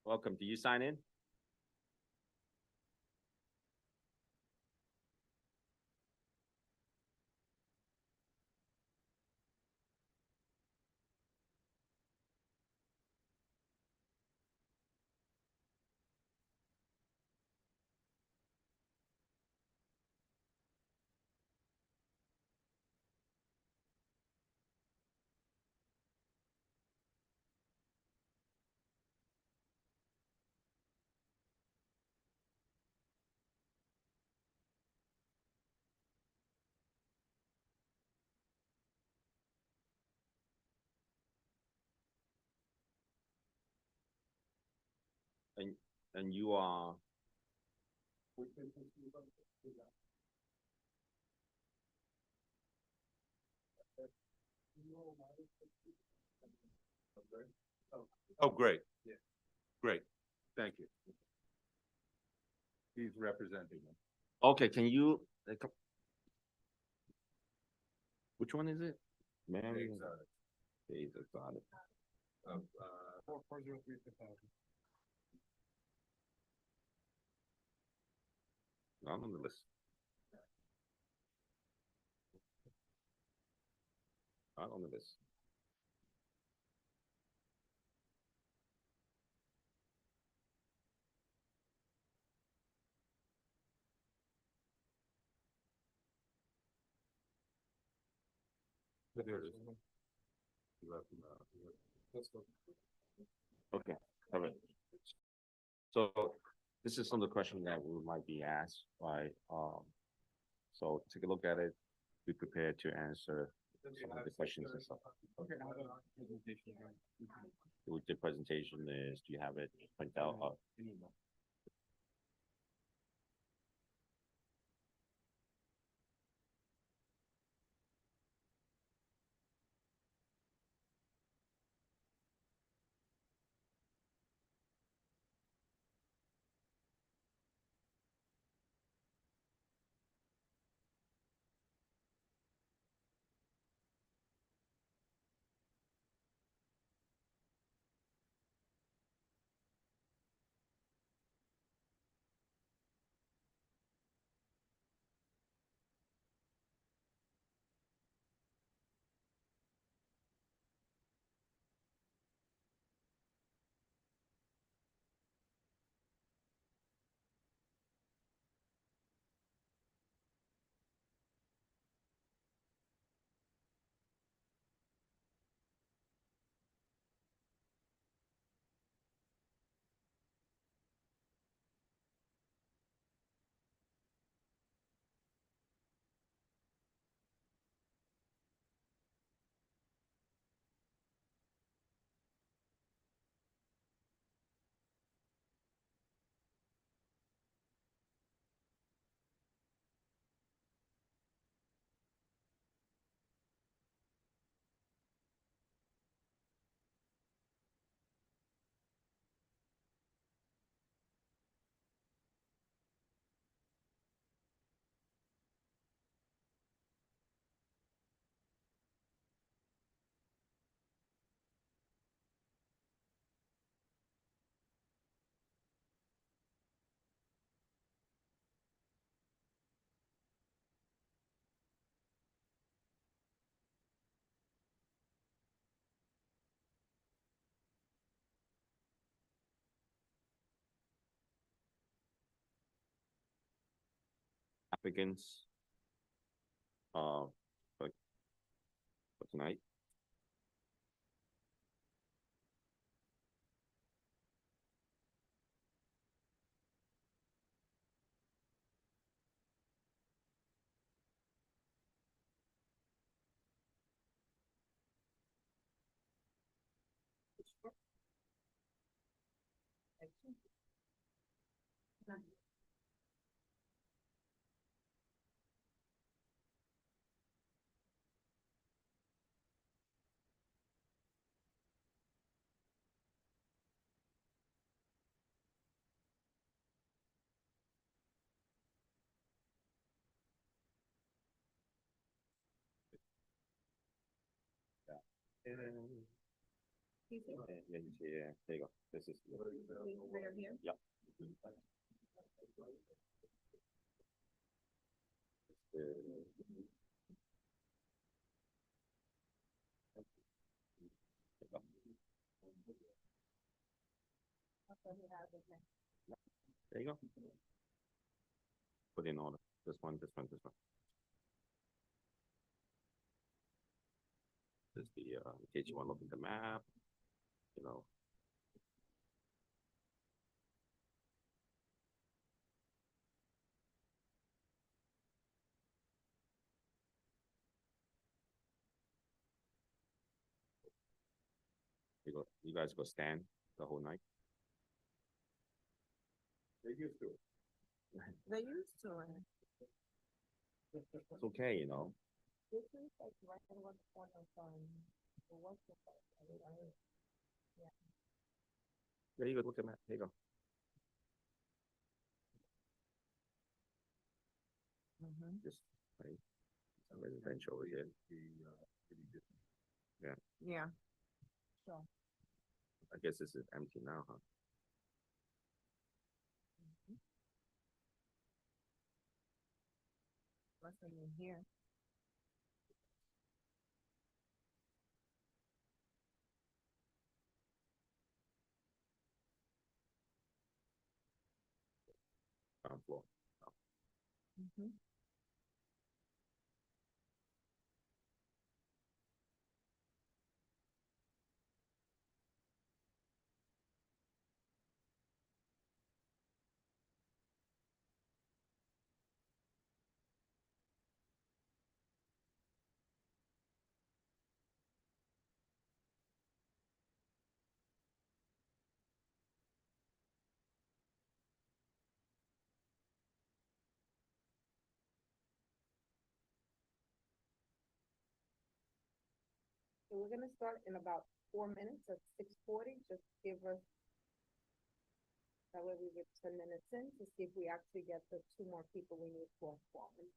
Welcome. Do you sign in? And and you are oh great. Great. Thank you. He's representing them. Okay, can you which one is it? Mary Days Exotic. Of 403 Not on the list. Not on the list. But there it is. Okay, all right. So this is some of the questions that we might be asked by, so take a look at it, be prepared to answer some of the questions and stuff. Okay, I have a presentation here. What the presentation is, do you have it printed out? Applicants, uh, for, for tonight. He's here. Yeah, he's here. Yeah, there you go. This is. He's right here. Yep. There you go. Put in order. This one, this one, this one. This is the, in case you want to look at the map, you know. You guys go stand the whole night. They used to. They used to it. It's okay, you know. This is like right in one corner from the what's the There you go. Look at that. There you go. Just right. Residential over here. Yeah. Yeah. Sure. I guess this is empty now, huh? Nothing in here. Ground floor. So we're gonna start in about 4 minutes at 6:40. Just give us, that way we get 10 minutes in to see if we actually get the two more people we need for quorum.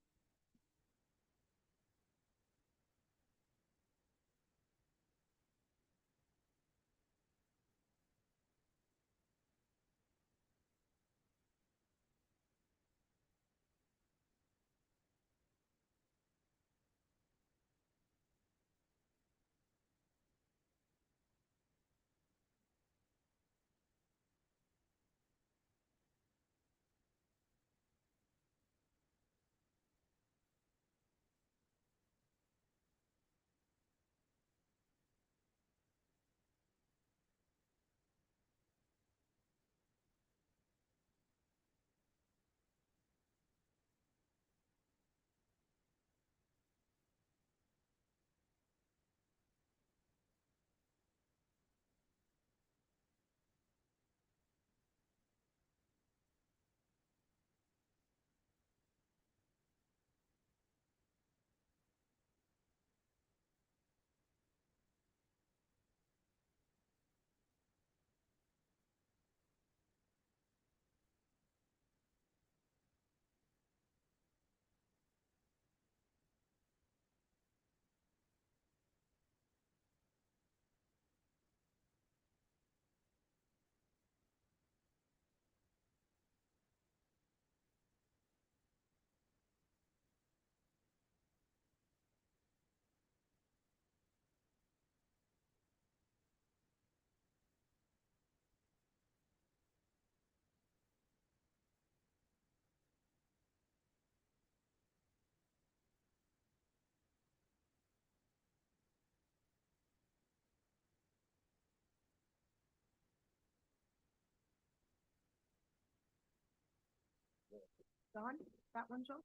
Done? That one, Joe?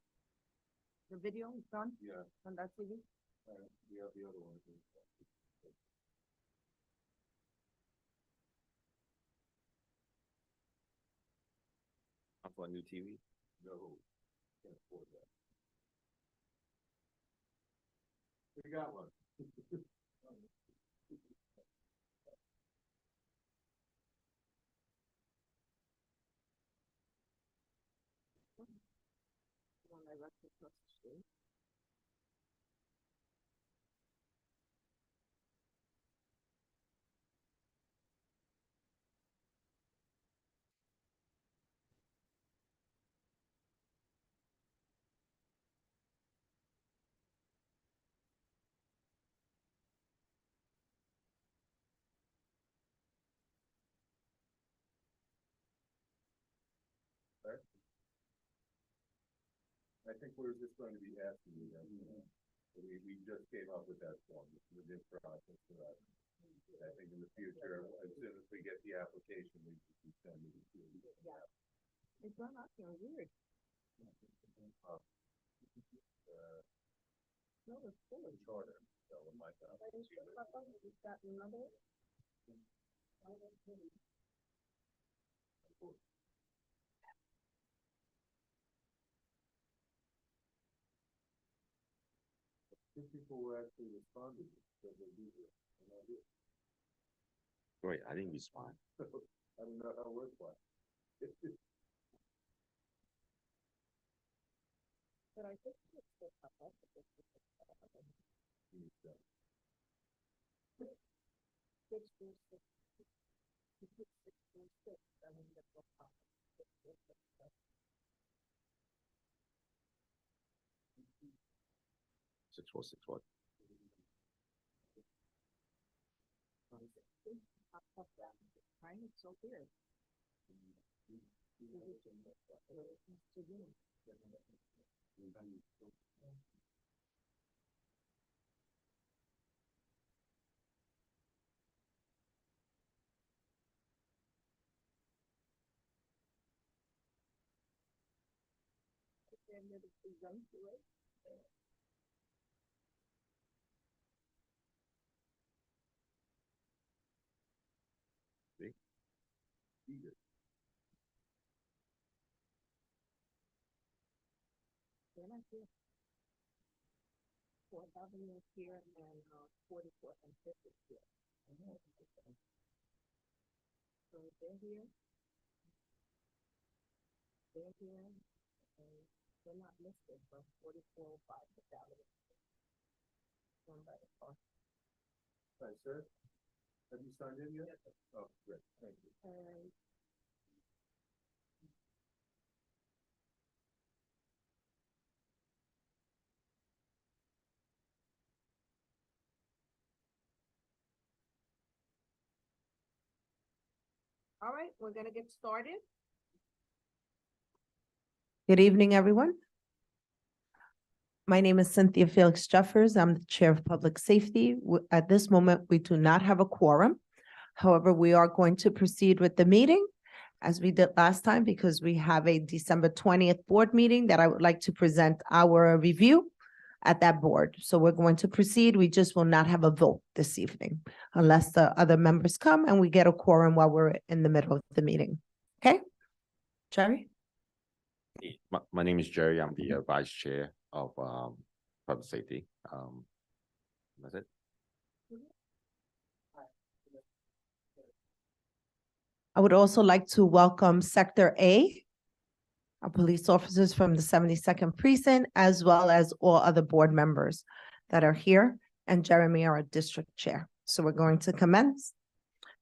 The video is done? Yeah. On that TV? We have the other one. For a new TV? No, can't afford that. We got one. One I left across the street. I think we're just going to be asking you that. We just came up with that form, with this process for us. I think in the future, as soon as we get the application, we can send it to you. It's not acting weird. No, it's full. Shorter, so it might not. But it's just not on, it's got another. Two people were actually responding, so they do this. And I did. Great, I didn't respond. I don't know how it works, why. But I think it's still up. Six, four, six. You put 6, 4, 6, I mean, that's what happens. 6, 4, 6, 7. 6461. Right, it's so weird. They're not here. 4,000 is here and 44 and 50 is here. So they're here. They're here. And they're not listed, but 44, 5 is valid. One by the car. Hi, sir. Have you signed in yet? Oh, great, thank you. And all right, we're gonna get started. Good evening, everyone. My name is Cynthia Felix Jeffers. I'm the Chair of Public Safety. At this moment, we do not have a quorum. However, we are going to proceed with the meeting as we did last time because we have a December 20th board meeting that I would like to present our review at that board. So we're going to proceed. We just will not have a vote this evening unless the other members come and we get a quorum while we're in the middle of the meeting. Okay? Jerry? My name is Jerry. I'm the Vice Chair of Public Safety. That's it. I would also like to welcome Sector A, our police officers from the 72nd Precinct, as well as all other board members that are here, and Jeremy, our district chair. So we're going to commence,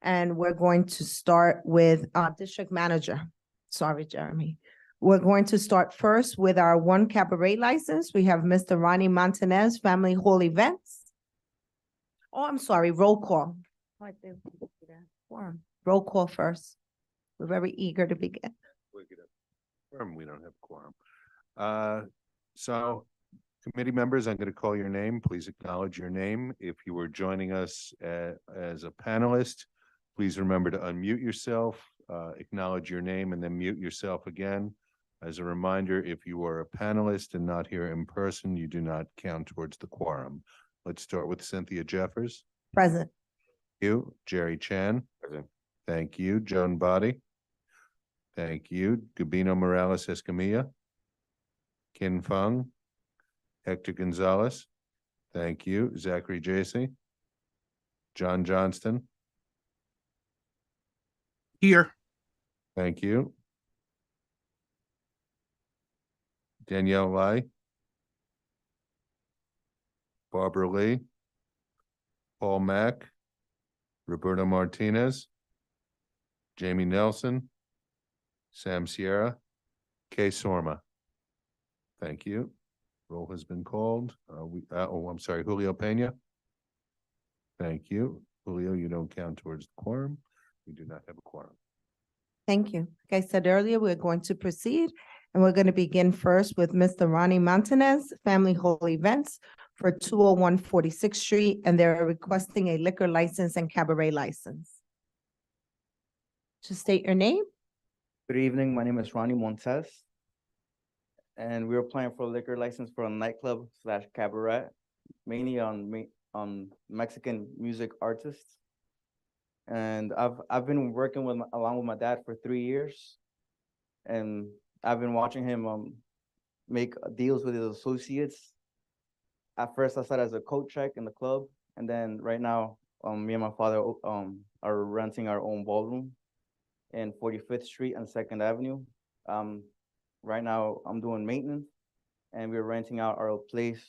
and we're going to start with our district manager. Sorry, Jeremy. We're going to start first with our one cabaret license. We have Mr. Ronnie Montanez, Family Hall Events. Oh, I'm sorry, roll call. Roll call first. We're very eager to begin. We don't have quorum. So committee members, I'm going to call your name. Please acknowledge your name. If you were joining us as a panelist, please remember to unmute yourself, acknowledge your name, and then mute yourself again. As a reminder, if you are a panelist and not here in person, you do not count towards the quorum. Let's start with Cynthia Jeffers. Present. You, Jerry Chan. Present. Thank you, Joan Body. Thank you, Gabino Morales Escamilla. Kin Fung. Hector Gonzalez. Thank you, Zachary Jacy. John Johnston. Here. Thank you. Danielle Lai. Barbara Lee. Paul Mack. Roberto Martinez. Jamie Nelson. Sam Sierra. Kay Sorma. Thank you. Roll has been called. I'm sorry, Julio Pena. Thank you. Julio, you don't count towards the quorum. We do not have a quorum. Thank you. Like I said earlier, we're going to proceed And we're going to begin first with Mr. Ronnie Montanez, Family Hall Events for 201 46th Street, and they're requesting a liquor license and cabaret license. Just state your name. Good evening, my name is Ronnie Montes. And we're applying for a liquor license for a nightclub slash cabaret, mainly on Mexican music artists. And I've been working along with my dad for 3 years. And I've been watching him make deals with his associates. At first I started as a coat check in the club, and then right now, me and my father are renting our own ballroom in 45th Street and 2nd Avenue. Right now I'm doing maintenance, and we're renting out our place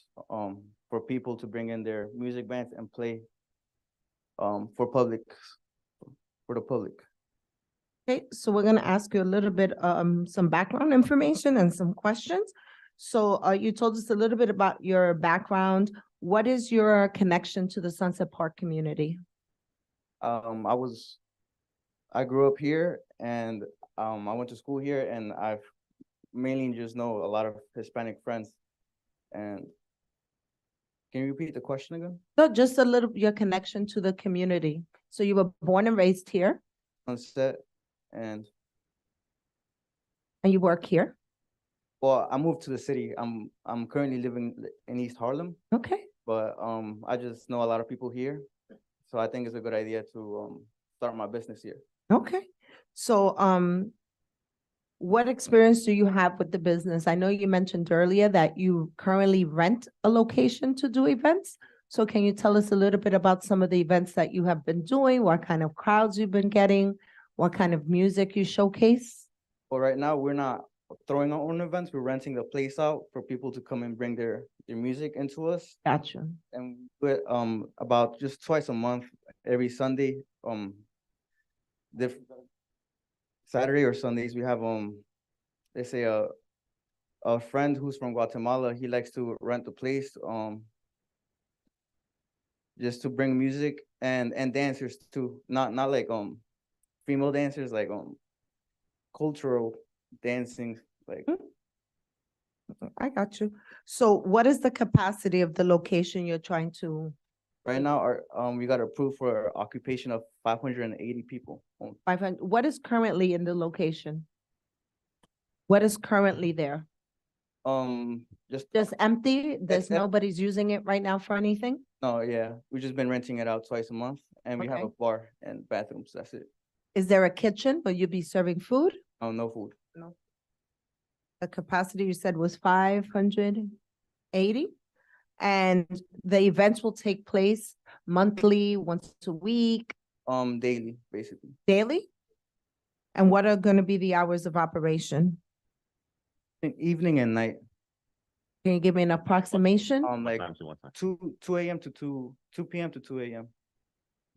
for people to bring in their music bands and play for the public. Okay, so we're gonna ask you a little bit, some background information and some questions. So, you told us a little bit about your background. What is your connection to the Sunset Park community? I grew up here, and I went to school here, and I've mainly just know a lot of Hispanic friends. And can you repeat the question again? So just a little, your connection to the community. So you were born and raised here Sunset, and and you work here? well, I moved to the city. I'm currently living in East Harlem, Okay, but I just know a lot of people here, so I think it's a good idea to start my business here. okay. So, what experience do you have with the business? I know you mentioned earlier that you currently rent a location to do events. So can you tell us a little bit about some of the events that you have been doing? What kind of crowds you've been getting? What kind of music you showcase? But right now, we're not throwing our own events. We're renting the place out for people to come and bring their music into us. Gotcha. And we do it about just twice a month, every Sunday. Saturday or Sundays, we have they say a friend who's from Guatemala. He likes to rent the place just to bring music and dancers too. Not like female dancers, like cultural dancing, like. I got you. So what is the capacity of the location you're trying to, Right now, we got approved for occupation of 580 people. 500, what is currently in the location? What is currently there? Just empty? There's em- nobody's using it right now for anything? No, yeah, we've just been renting it out twice a month, and we have Okay. a bar and bathrooms. That's it. Is there a kitchen? Will you be serving food? No food. The capacity you said was 580? And the events will take place monthly, once a week, Daily, basically. daily? And what are gonna be the hours of operation? Evening and night. Can you give me an approximation? Like Time to what time? 2 a.m. to 2 p.m. to 2 a.m.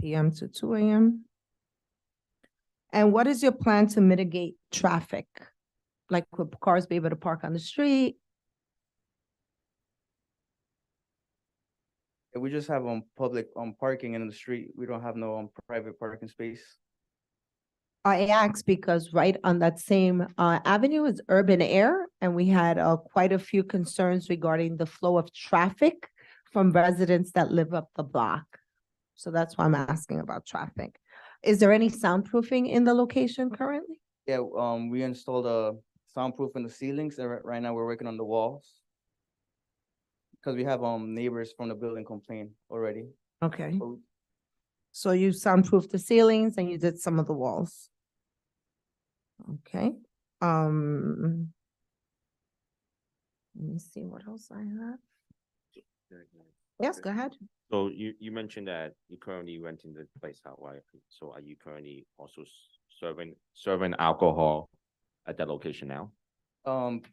PM to 2 a.m. And what is your plan to mitigate traffic? Like, will cars be able to park on the street? We just have public parking in the street. We don't have no private parking space. I asked because right on that same avenue is urban air, and we had quite a few concerns regarding the flow of traffic from residents that live up the block. So that's why I'm asking about traffic. Is there any soundproofing in the location currently? Yeah, we installed a soundproof in the ceilings, and right now we're working on the walls. Because we have neighbors from the building complain already. Okay, So so you soundproofed the ceilings and you did some of the walls. Okay, let me see what else I have. Yes, go ahead. So you mentioned that you currently renting the place out, right? So are you currently also serving alcohol at that location now?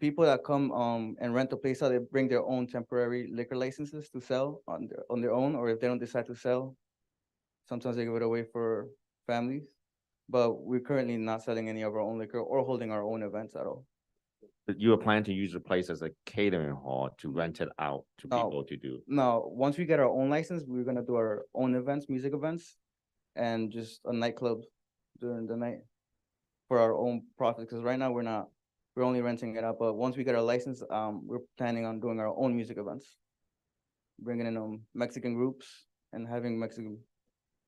people that come and rent the place out, they bring their own temporary liquor licenses to sell on their own, or if they don't decide to sell, sometimes they give it away for families. But we're currently not selling any of our own liquor or holding our own events at all. But you are planning to use the place as a catering hall to rent it out to No. people to do? Now, once we get our own license, we're gonna do our own events, music events, and just a nightclub during the night for our own profit. Because right now we're not We're only renting it out, but once we get our license, we're planning on doing our own music events. Bringing in, Mexican groups and having Mexican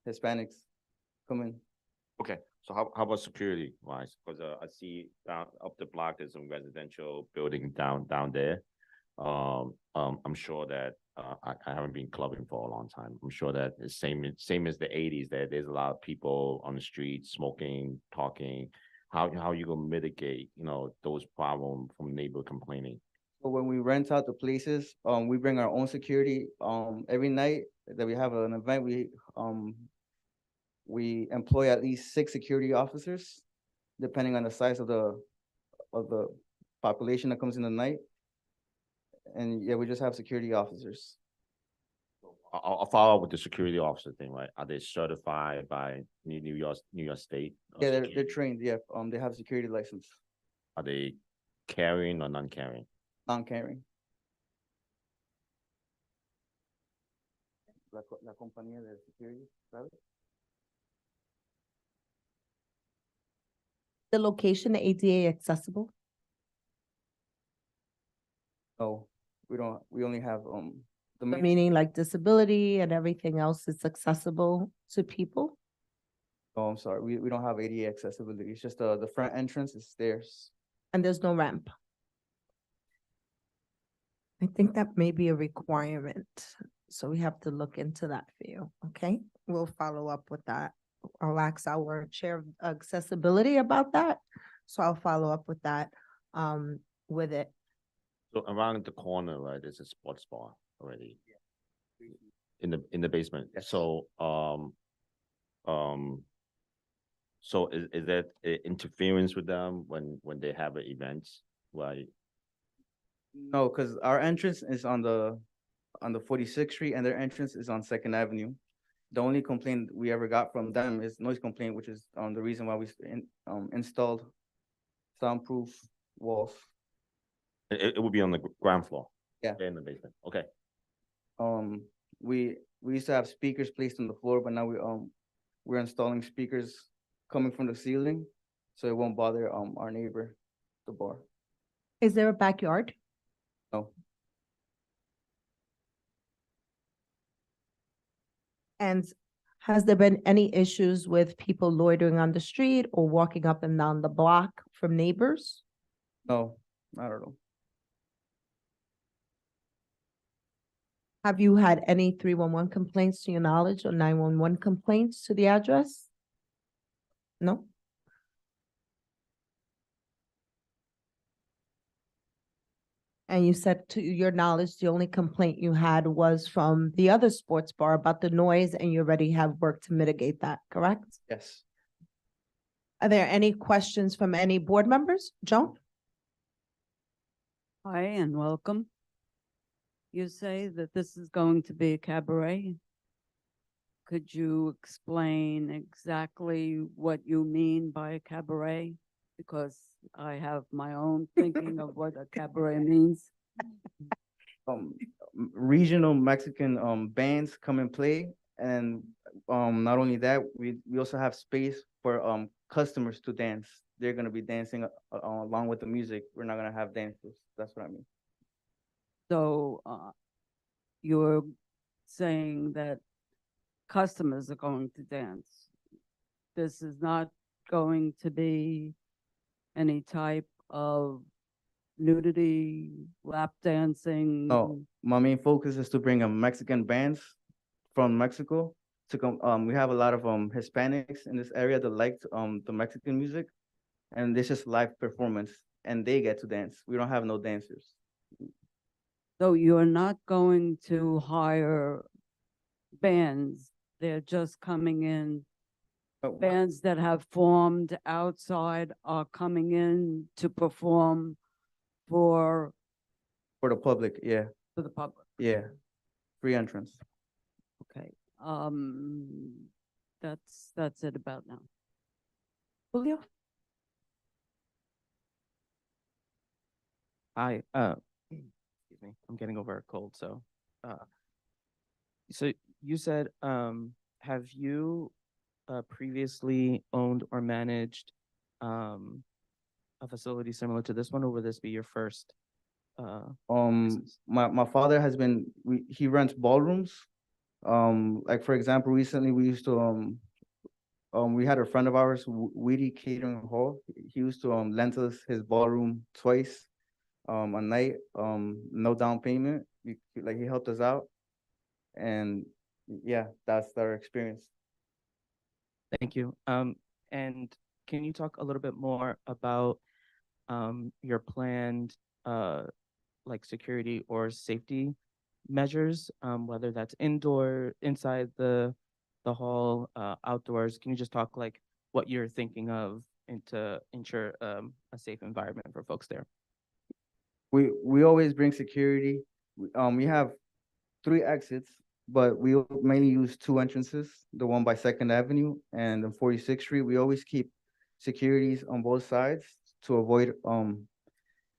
Hispanics come in. Okay, so how about security wise? Because I see down up the block, there's some residential building down there. I'm sure that I haven't been clubbing for a long time. I'm sure that the same as the eighties, that there's a lot of people on the street smoking, talking. How you gonna mitigate, those problems from neighbor complaining? So when we rent out the places, we bring our own security. Every night that we have an event, we employ at least 6 security officers, depending on the size of the population that comes in the night. And yeah, we just have security officers. I'll follow up with the security officer thing, right? Are they certified by New York State? Yeah, they're trained, yeah, they have security license, Are they carrying or non-carrying? non-carrying. La compañía de security, ¿sabes? The location ADA accessible? No, we only have, the main, Meaning like disability and everything else is accessible to people? oh, I'm sorry, we don't have ADA accessibility. It's just, the front entrance is stairs. And there's no ramp? I think that may be a requirement, so we have to look into that for you, okay? We'll follow up with that. I'll ask our chair of accessibility about that, so I'll follow up with that, with it. So around the corner, right, there's a sports bar already. In the basement. Yes. So, so is that interference with them when they have events, right? No, because our entrance is on the 46th Street and their entrance is on Second Avenue. The only complaint we ever got from them is noise complaint, which is the reason why we installed soundproof walls. It would be on the ground floor. Yeah. In the basement. Okay. We used to have speakers placed on the floor, but now we're installing speakers coming from the ceiling, so it won't bother our neighbor, the bar. Is there a backyard? No. And has there been any issues with people loitering on the street or walking up and down the block from neighbors? No, not at all. Have you had any 311 complaints to your knowledge or 911 complaints to the address? No? And you said to your knowledge, the only complaint you had was from the other sports bar about the noise and you already have worked to mitigate that, correct? Yes. Are there any questions from any board members? Joan? Hi, and welcome. You say that this is going to be a cabaret. Could you explain exactly what you mean by a cabaret? Because I have my own thinking of what a cabaret means. Regional Mexican bands come and play, and not only that, we also have space for customers to dance. They're gonna be dancing along with the music. We're not gonna have dancers. That's what I mean. So you're saying that customers are going to dance. This is not going to be any type of nudity, lap dancing. No, my main focus is to bring Mexican bands from Mexico to come. We have a lot of Hispanics in this area that like the Mexican music, and this is live performance, and they get to dance. We don't have no dancers. So you're not going to hire bands. They're just coming in. But Bands that have formed outside are coming in to perform for for the public, yeah, the public. yeah, free entrance. Okay. That's it about now. Julio? Hi, excuse me, I'm getting over a cold, so, so you said, have you, previously owned or managed, a facility similar to this one, or will this be your first? License? My father has been, he rents ballrooms. Like for example, recently we used to, we had a friend of ours, Weedy Catering Hall. He used to, lend us his ballroom twice, a night, no down payment. Like he helped us out. And yeah, that's our experience. Thank you. And can you talk a little bit more about your planned like security or safety measures, whether that's indoor, inside the hall, outdoors? Can you just talk like what you're thinking of and to ensure a safe environment for folks there? We always bring security. We have 3 exits, but we mainly use 2 entrances, the one by Second Avenue and on 46th Street. We always keep securities on both sides to avoid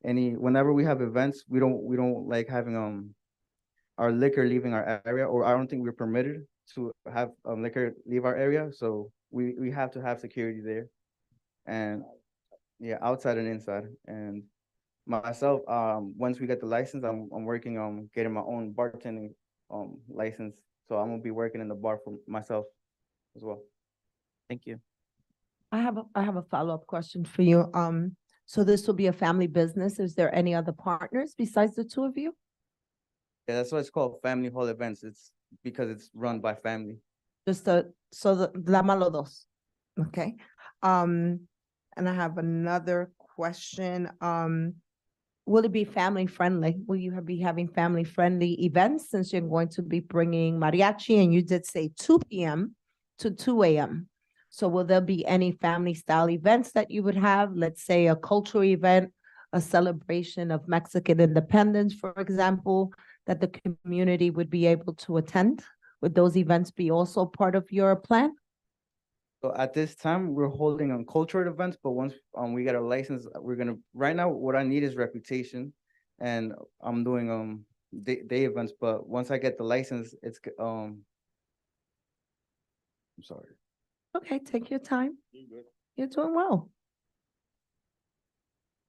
whenever we have events, we don't like having our liquor leaving our area, or I don't think we're permitted to have liquor leave our area, so we have to have security there. And yeah, outside and inside. And myself, once we get the license, I'm working on getting my own bartending license. So I'm gonna be working in the bar for myself as well. Thank you. I have a follow-up question for you. So this will be a family business. Is there any other partners besides the 2 of you? Yeah, that's why it's called Family Hall Events. It's because it's run by family. La malo dos. Okay. And I have another question. Will it be family friendly? Will you be having family friendly events since you're going to be bringing mariachi, and you did say 2 p.m. to 2 a.m. So will there be any family style events that you would have? Let's say a cultural event, a celebration of Mexican independence, for example, that the community would be able to attend? Would those events be also part of your plan? So at this time, we're holding on cultural events, but once we get a license, right now, what I need is reputation. And I'm doing day events, but once I get the license, I'm sorry. Okay, take your time. You're doing well.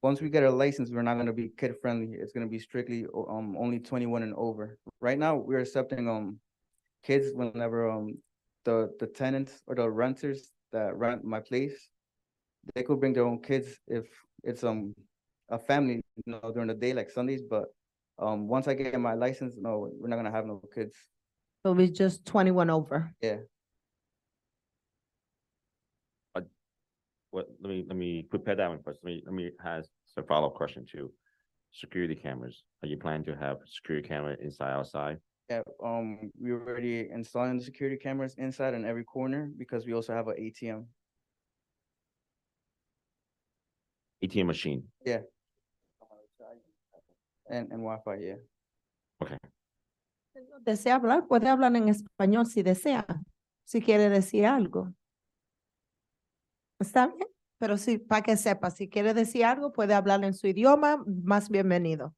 Once we get a license, we're not gonna be kid friendly. It's gonna be strictly only 21 and over. Right now, we're accepting kids whenever the tenants or the renters that rent my place, they could bring their own kids if it's a family, during the day like Sundays. But once I get my license, no, we're not gonna have no kids. So we just 21 over. Yeah. Let me prepare that one first. Let me ask a follow-up question too. Security cameras. Are you planning to have security camera inside, outside? Yeah, we already installing the security cameras inside in every corner because we also have an ATM. ATM machine. Yeah. And Wi-Fi, yeah. Okay. Desea hablar, puede hablar en español si desea, si quiere decir algo. ¿Está bien? Pero sí, para que sepa, si quiere decir algo, puede hablar en su idioma, más bienvenido.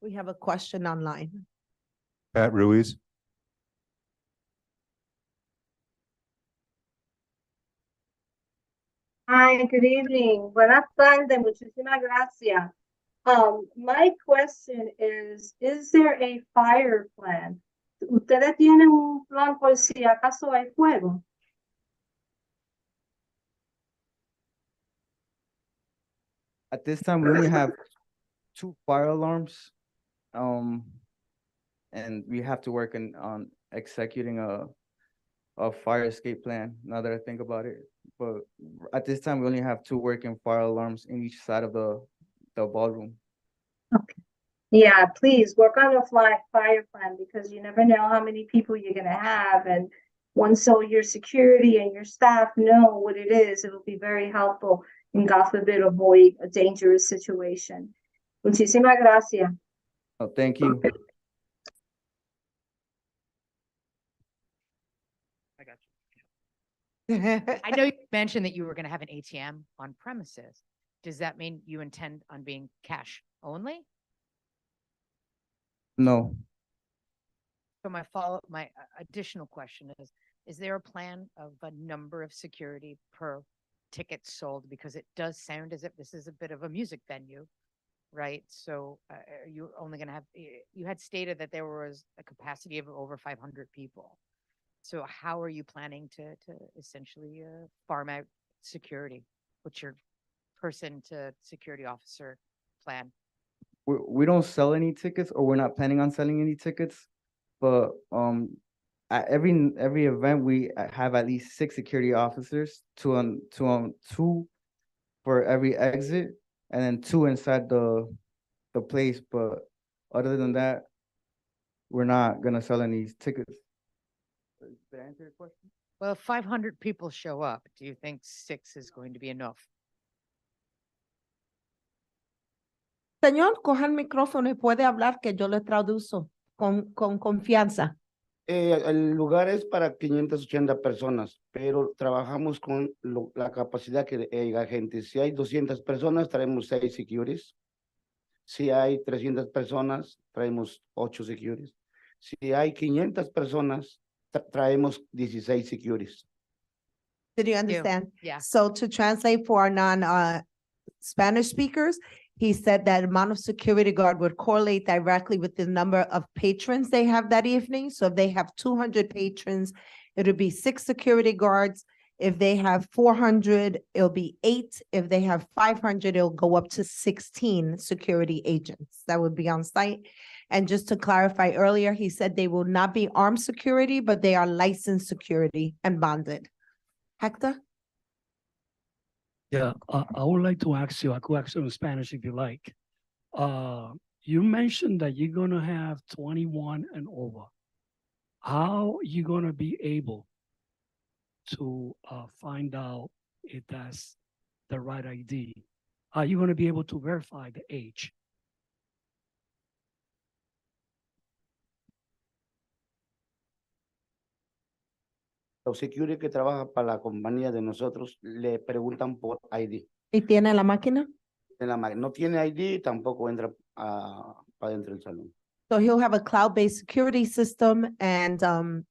We have a question online. Pat Ruiz. Hi, good evening. Buenas tardes, muchísimas gracias. My question is there a fire plan? ¿Ustedes tienen un plan por si acaso hay fuego? At this time, we only have 2 fire alarms. And we have to work on executing a fire escape plan, now that I think about it. But at this time, we only have 2 working fire alarms in each side of the ballroom. Okay. Yeah, please work on a fire plan because you never know how many people you're gonna have, and once so your security and your staff know what it is, it'll be very helpful and God forbid avoid a dangerous situation. Muchísimas gracias. Oh, thank you. I got you. I know you mentioned that you were going to have an ATM on premises. Does that mean you intend on being cash only? No. So my additional question is there a plan of a number of security per tickets sold? Because it does sound as if this is a bit of a music venue, right? So are you only gonna have, you had stated that there was a capacity of over 500 people. So how are you planning to essentially farm out security? What's your person to security officer plan? We don't sell any tickets, or we're not planning on selling any tickets. But at every event, we have at least 6 security officers, two for every exit, and then 2 inside the place. But other than that, we're not gonna sell any tickets. Did I answer your question? Well, if 500 people show up, do you think 6 is going to be enough? Señor, coja el micrófono y puede hablar que yo le traduzco con confianza. El lugar es para 580 personas, pero trabajamos con la capacidad que haya gente. Si hay 200 personas, traemos 6 securities. Si hay 300 personas, traemos 8 securities. Si hay 500 personas, traemos 16 securities. Did you understand? Yeah. So to translate for our Spanish speakers, he said that amount of security guard would correlate directly with the number of patrons they have that evening. So if they have 200 patrons, it would be 6 security guards. If they have 400, it'll be 8. If they have 500, it'll go up to 16 security agents that would be on site. And just to clarify earlier, he said they will not be armed security, but they are licensed security and bonded. Hector? Yeah, I would like to ask you, I could ask you in Spanish if you like. You mentioned that you're gonna have 21 and over. How you gonna be able to find out if that's the right ID? Are you gonna be able to verify the age? Los security que trabajan para la compañía de nosotros le preguntan por ID. ¿Y tiene la máquina? No tiene ID, tampoco entra para dentro del salón. So he'll have a cloud-based security system, and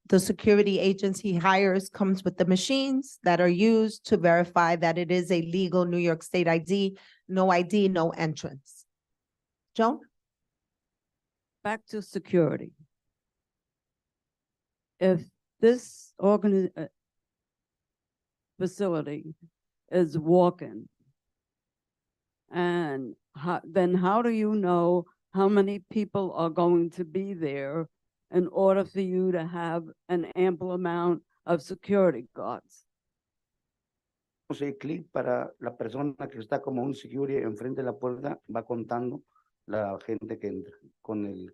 the security agents he hires comes with the machines that are used to verify that it is a legal New York State ID, no entrance. Joan? Back to security. If this facility is walk-in, and then how do you know how many people are going to be there in order for you to have an ample amount of security guards? El clic para la persona que está como un security enfrente de la puerta, va contando la gente que entra con el.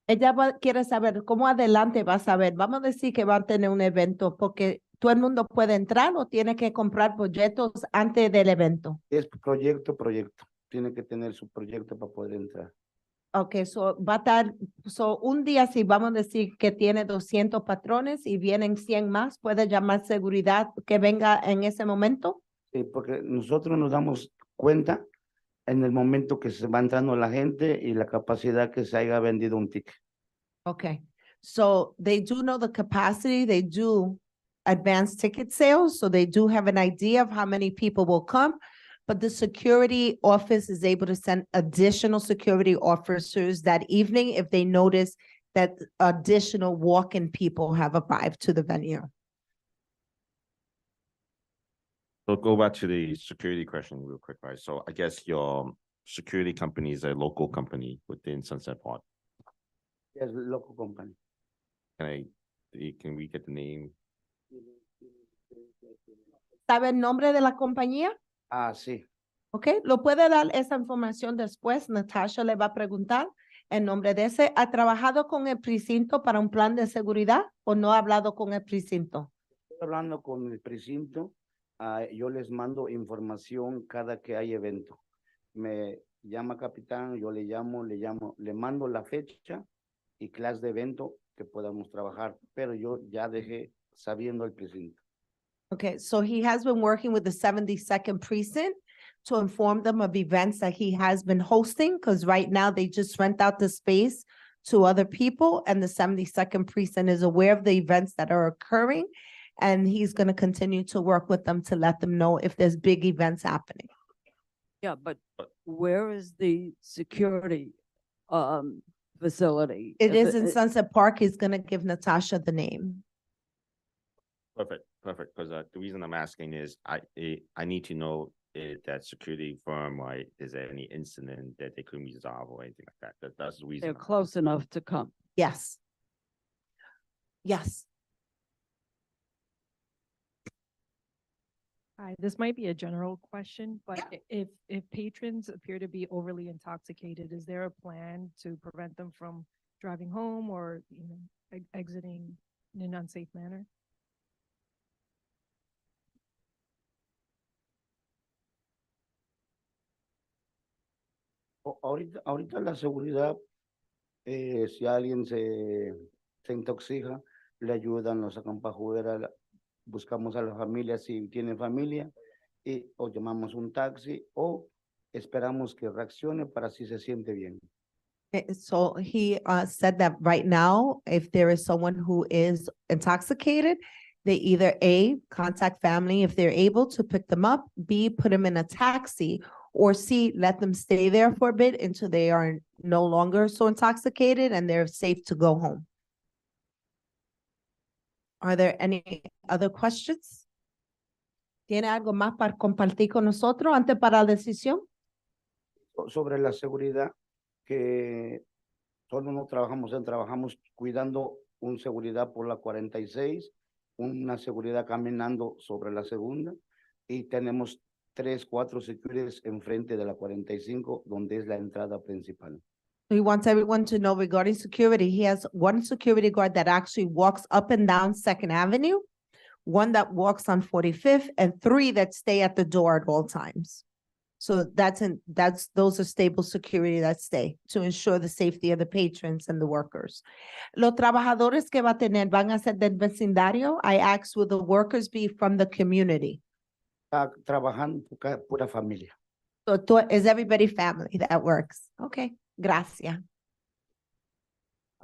Ella quiere saber cómo adelante va a saber. Vamos a decir que va a tener un evento porque todo el mundo puede entrar o tiene que comprar proyectos antes del evento. Es proyecto. Tiene que tener su proyecto para poder entrar. Okay, so va a estar, un día si vamos a decir que tiene 200 patrones y vienen 100 más, ¿puede llamar seguridad que venga en ese momento? Sí, porque nosotros nos damos cuenta en el momento que se va entrando la gente y la capacidad que se haya vendido un ticket. Okay, so they do know the capacity, they do advanced ticket sales, so they do have an idea of how many people will come, but the security office is able to send additional security officers that evening if they notice that additional walk-in people have arrived to the venue. So go back to the security question real quick, right? So I guess your security company is a local company within Sunset Park. Es local company. Can we get the name? ¿Sabe el nombre de la compañía? Sí. Okay, lo puede dar esa información después. Natasha le va a preguntar el nombre de ese. ¿Ha trabajado con el precinto para un plan de seguridad o no ha hablado con el precinto? Estoy hablando con el precinto. Yo les mando información cada que hay evento. Me llama capitán, yo le llamo, le mando la fecha y clase de evento que podamos trabajar, pero yo ya dejé sabiendo el precinto. Okay, so he has been working with the 72nd precinct to inform them of events that he has been hosting, because right now they just rent out the space to other people, and the 72nd precinct is aware of the events that are occurring. And he's gonna continue to work with them to let them know if there's big events happening. Yeah, but where is the security facility? It If is in Sunset Park. He's gonna give Natasha the name. Perfect, perfect, because the reason I'm asking is I need to know if that security firm, right, is there any incident that they couldn't resolve or anything like that? That's the reason. They're I'm close enough to come. Yes. Yes. Hi, this might be a general question, but if patrons appear to be overly intoxicated, is there a plan to prevent them from driving home or, exiting in an unsafe manner? Ahorita la seguridad, si alguien se intoxica, le ayudan, lo sacan para afuera, buscamos a la familia si tiene familia, o llamamos un taxi o esperamos que reaccione para si se siente bien. So he said that right now, if there is someone who is intoxicated, they either A, contact family if they're able to pick them up, B, put them in a taxi, or C, let them stay there for a bit until they are no longer so intoxicated and they're safe to go home. Are there any other questions? ¿Tiene algo más para compartir con nosotros antes para la decisión? Sobre la seguridad, que solo no trabajamos cuidando una seguridad por la 46, una seguridad caminando sobre la segunda, y tenemos 3, 4 securities enfrente de la 45, donde es la entrada principal. He wants everyone to know regarding security. He has one security guard that actually walks up and down Second Avenue, one that walks on 45th, and 3 that stay at the door at all times. So those are stable security that stay to ensure the safety of the patrons and the workers. Los trabajadores que va a tener van a ser del vecindario. I asked, will the workers be from the community? Está trabajando pura familia. So is everybody family that works? Okay, gracias.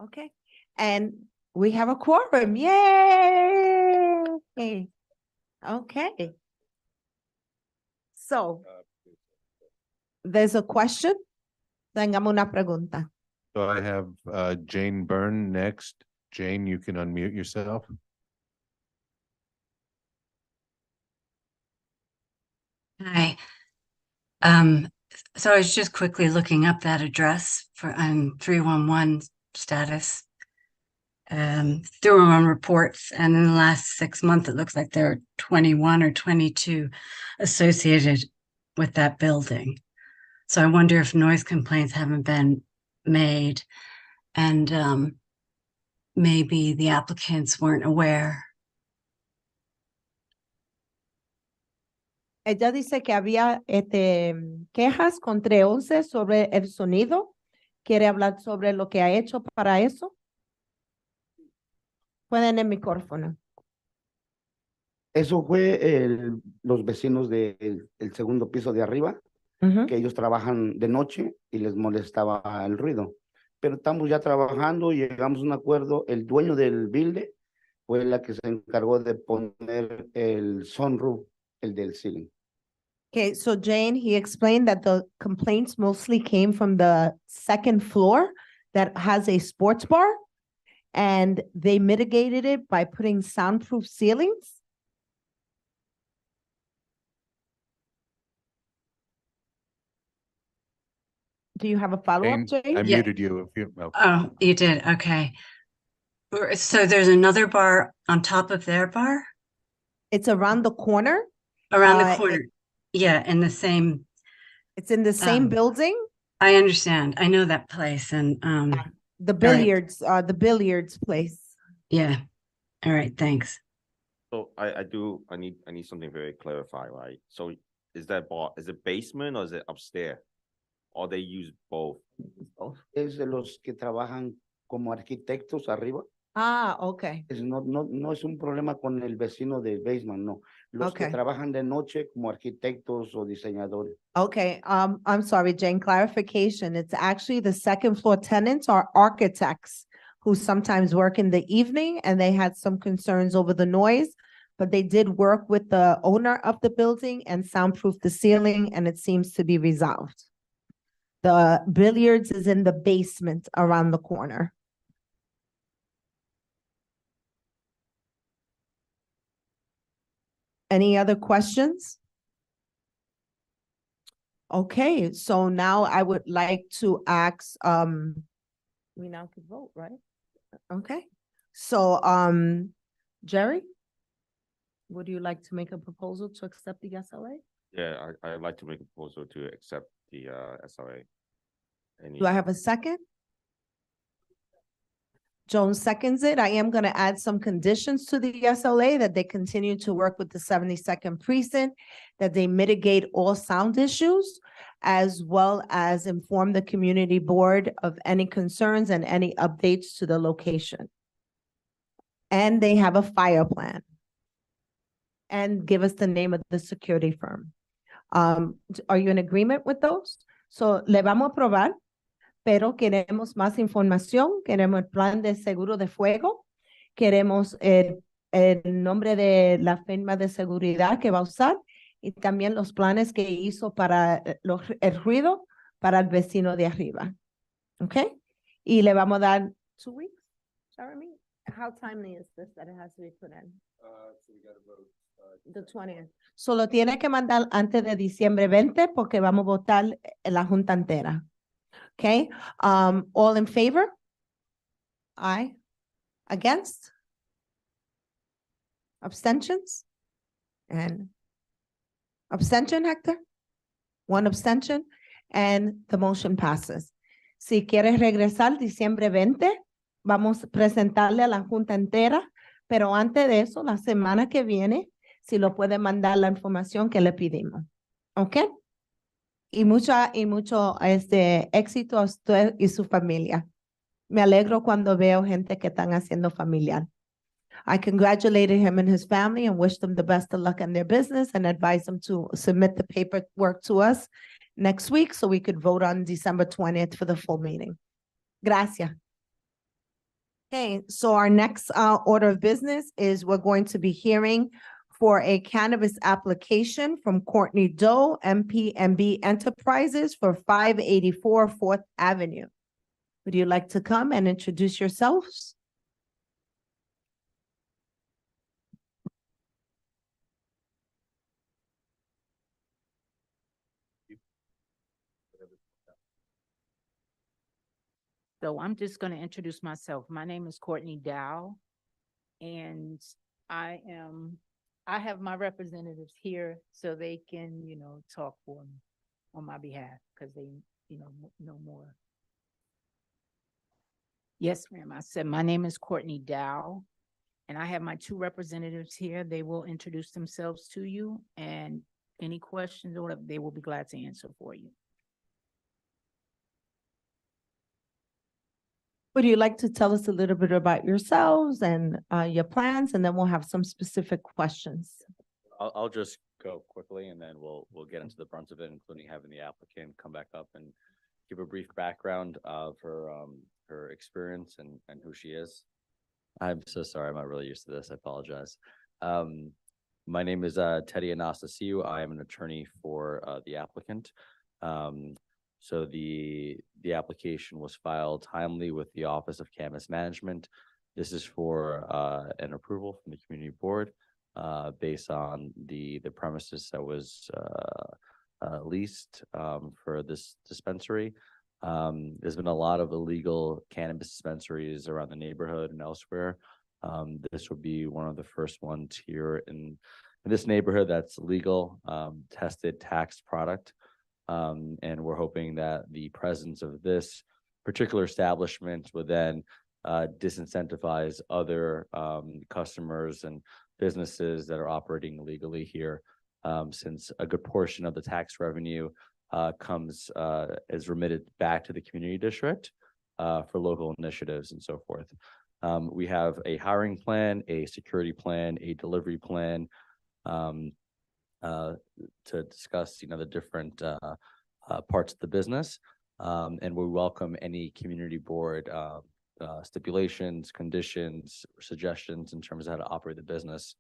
Okay, and we have a quorum. Yay! Okay. So, there's a question? Tengamos una pregunta. So I have Jane Byrne next. Jane, you can unmute yourself. Hi. So I was just quickly looking up that address for 311 status. 311 reports, and in the last 6 months, it looks like there are 21 or 22 associated with that building. So I wonder if noise complaints haven't been made, and maybe the applicants weren't aware. Ella dice que había quejas contra 11 sobre el sonido. ¿Quiere hablar sobre lo que ha hecho para eso? Pueden el micrófono. Eso fue los vecinos del segundo piso de arriba, que ellos trabajan de noche y les molestaba el ruido. Pero estamos ya trabajando y llegamos a un acuerdo. El dueño del building fue la que se encargó de poner el sunroof, el del ceiling. Okay, so Jane, he explained that the complaints mostly came from the second floor that has a sports bar, and they mitigated it by putting soundproof ceilings. Do you have a follow-up, Jane? I Yeah. muted you if you. Oh, you did? Okay. So there's another bar on top of their bar? It's around the corner. Around the Uh, corner? Yeah, in the same, It's in the same Um, building. I understand. I know that place, and The right. billiards place. yeah. All right, thanks. So I need something very clarified, right? So is that bar, is it basement or is it upstairs? Or they use both? Es de los que trabajan como arquitectos arriba. Ah, okay. No es un problema con el vecino del basement, no. Los que Okay. trabajan de noche como arquitectos o diseñadores. Okay, I'm sorry, Jane, clarification. It's actually the second floor tenants are architects who sometimes work in the evening, and they had some concerns over the noise. but they did work with the owner of the building and soundproof the ceiling, and it seems to be resolved. The billiards is in the basement around the corner. Any other questions? Okay, so now I would like to ask, we now could vote, right? Okay, so, Jerry? Would you like to make a proposal to accept the SLA? Yeah, I'd like to make a proposal to accept the SRA. Do I have a second? Jones seconds it. I am gonna add some conditions to the SLA that they continue to work with the 72nd precinct, that they mitigate all sound issues, as well as inform the community board of any concerns and any updates to the location. And they have a fire plan. And give us the name of the security firm. Are you in agreement with those? So le vamos a aprobar, pero queremos más información, queremos el plan de seguro de fuego, queremos el nombre de la firma de seguridad que va a usar y también los planes que hizo para el ruido para el vecino de arriba. ¿Ok? Y le vamos a dar 2 weeks, Jeremy? How timely is this that it has to be put in? So we gotta vote. The 20th. Solo tiene que mandar antes de diciembre 20 porque vamos a votar en la junta entera. Okay, all in favor? Aye. Against? Abstentions? And abstention, Hector? One abstention, and the motion passes. Si quieres regresar diciembre 20, vamos a presentarle a la junta entera, pero antes de eso, la semana que viene, si lo puede mandar la información que le pedimos. ¿Ok? Y mucho éxito a usted y su familia. Me alegro cuando veo gente que están haciendo familiar. I congratulated him and his family and wish them the best of luck in their business and advise them to submit the paperwork to us next week so we could vote on December 20th for the full meeting. Gracias. Okay, so our next order of business is we're going to be hearing for a cannabis application from Courtney Doe, MPMB Enterprises for 584 4th Avenue. Would you like to come and introduce yourselves? So I'm just going to introduce myself. My name is Courtney Dow, and I have my representatives here so they can, talk for me on my behalf because they, know more. Yes, ma'am. I said, my name is Courtney Dow, and I have my 2 representatives here. They will introduce themselves to you, and any questions or whatever, they will be glad to answer for you. Would you like to tell us a little bit about yourselves and your plans, and then we'll have some specific questions. I'll just go quickly and then we'll get into the brunt of it, including having the applicant come back up and give a brief background of her experience and who she is. I'm so sorry, I'm not really used to this. I apologize. My name is Teddy Anastasiou. I am an attorney for the applicant. So the application was filed timely with the Office of Cannabis Management. This is for an approval from the community board based on the premises that was leased for this dispensary. There's been a lot of illegal cannabis dispensaries around the neighborhood and elsewhere. This would be one of the first ones here in this neighborhood that's legal, tested, taxed product. And we're hoping that the presence of this particular establishment would then disincentivize other customers and businesses that are operating illegally here, since a good portion of the tax revenue is remitted back to the community district for local initiatives and so forth. We have a hiring plan, a security plan, a delivery plan, to discuss, the different parts of the business, and we welcome any community board stipulations, conditions, suggestions in terms of how to operate the business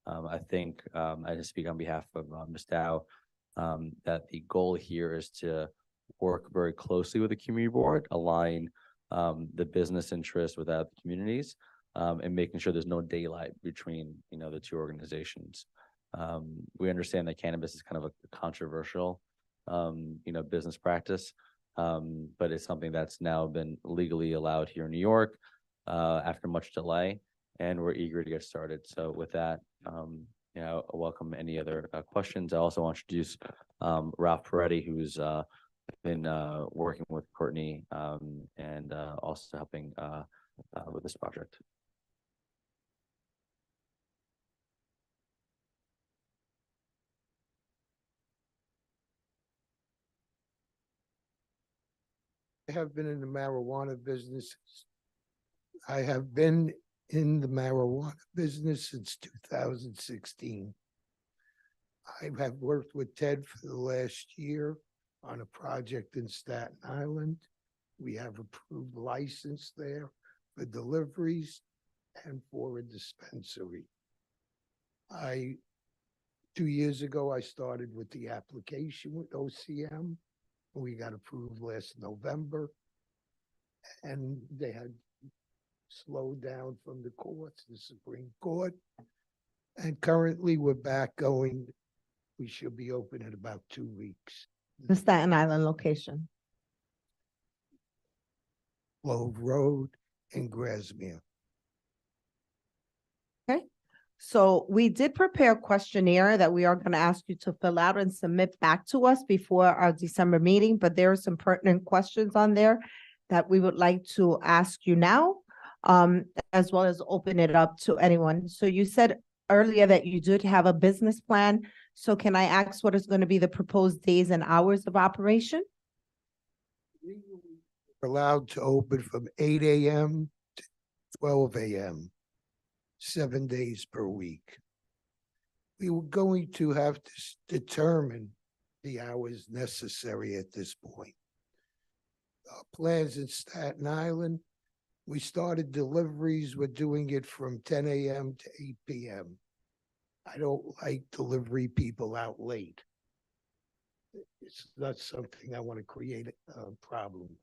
I think, I just speak on behalf of, Ms. Dow, that the goal here is to work very closely with the community board, align, the business interests with that of the communities, and making sure there's no daylight between, the two organizations. We understand that cannabis is kind of a controversial, business practice. But it's something that's now been legally allowed here in New York, after much delay, and we're eager to get started. So with that, I welcome any other questions. I also want to introduce Ralph Peretti, who's been working with Courtney and also helping with this project. I have been in the marijuana business. I have been in the marijuana business since 2016. I have worked with Ted for the last year on a project in Staten Island. We have approved license there for deliveries and for a dispensary. 2 years ago, I started with the application with OCM. We got approved last November, and they had slowed down from the courts, the Supreme Court. And currently, we're back going. We should be open in about 2 weeks. The Staten Island location. Clove Road in Grasmere. Okay, so we did prepare a questionnaire that we are going to ask you to fill out and submit back to us before our December meeting, but there are some pertinent questions on there that we would like to ask you now, as well as open it up to anyone. So you said earlier that you did have a business plan. So can I ask what is going to be the proposed days and hours of operation? We're allowed to open from 8 a.m. to 12 a.m., 7 days per week. We were going to have to determine the hours necessary at this point. Our plans in Staten Island, we started deliveries. We're doing it from 10 a.m. to 8 p.m. I don't like delivery people out late. It's not something I want to create a problem with.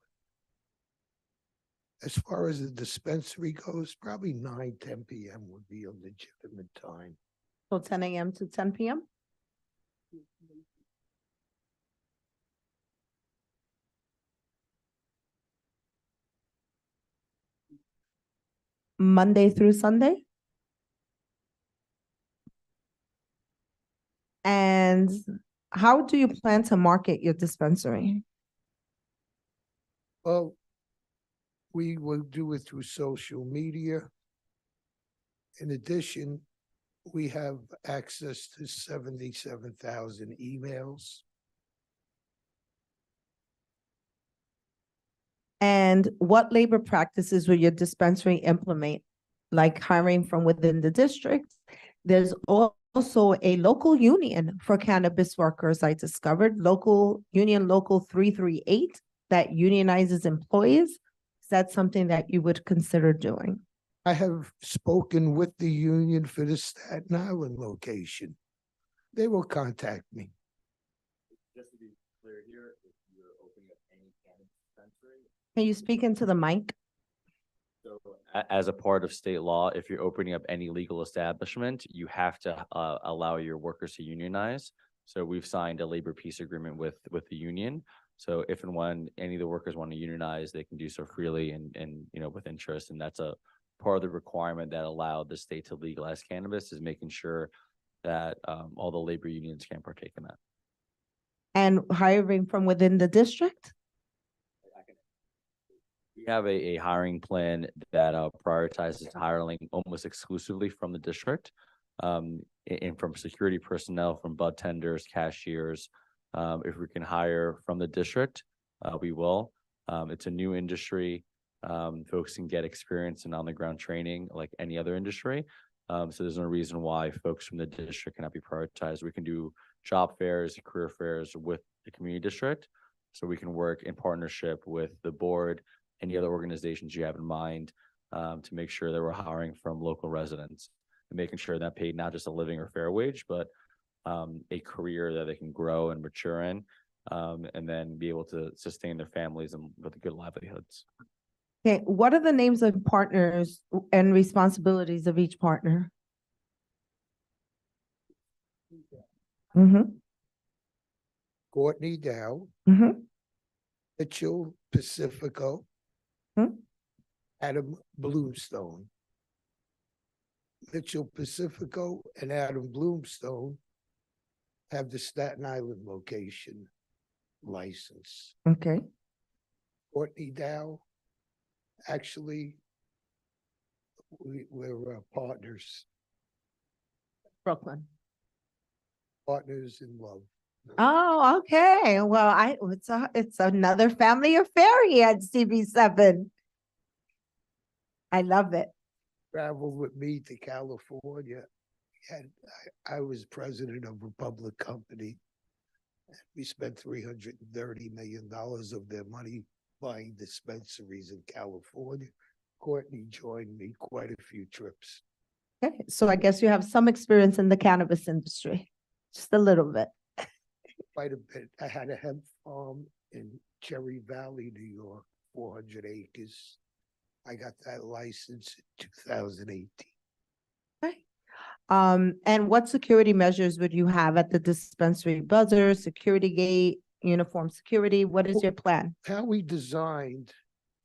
As far as the dispensary goes, probably 9, 10 p.m. would be a legitimate time. So 10 a.m. to 10 p.m.? Monday through Sunday? And how do you plan to market your dispensary? Well, we will do it through social media. In addition, we have access to 77,000 emails. And what labor practices will your dispensary implement, like hiring from within the district? There's also a local union for cannabis workers. I discovered local 338 that unionizes employees. Is that something that you would consider doing? I have spoken with the union for the Staten Island location. They will contact me. Just to be clear here, if you're opening up any cannabis dispensary. Can you speak into the mic? So as a part of state law, if you're opening up any legal establishment, you have to allow your workers to unionize. So we've signed a labor peace agreement with the union. So if and when any of the workers want to unionize, they can do so freely and with interest. And that's a part of the requirement that allowed the state to legalize cannabis, is making sure that all the labor unions can partake in that. And hiring from within the district? We have a hiring plan that prioritizes hiring almost exclusively from the district, and from security personnel, from bud tenders, cashiers. If we can hire from the district, we will. It's a new industry. Folks can get experience and on-the-ground training like any other industry. So there's no reason why folks from the district cannot be prioritized. We can do job fairs, career fairs with the community district. So we can work in partnership with the board, any other organizations you have in mind, to make sure that we're hiring from local residents. and making sure that paid not just a living or fair wage, but a career that they can grow and mature in, and then be able to sustain their families and with good livelihoods. Okay, what are the names of partners and responsibilities of each partner? Mm-hmm, Courtney Dow, mm-hmm. Mitchell Pacifico, Hmm? Adam Bloomstone. Mitchell Pacifico and Adam Bloomstone have the Staten Island location license. Okay, Courtney Dow, actually, we're partners, Brooklyn. partners in love. Oh, okay. Well, it's another family affair here at CB7. I love it. Traveled with me to California. And I was president of a public company. We spent $330 million of their money buying dispensaries in California. Courtney joined me quite a few trips. Okay, so I guess you have some experience in the cannabis industry, just a little bit. Quite a bit. I had a hemp farm in Cherry Valley, New York, 400 acres. I got that license in 2018. Okay. And what security measures would you have at the dispensary? Buzzer, security gate, uniform security? What is your plan? How we designed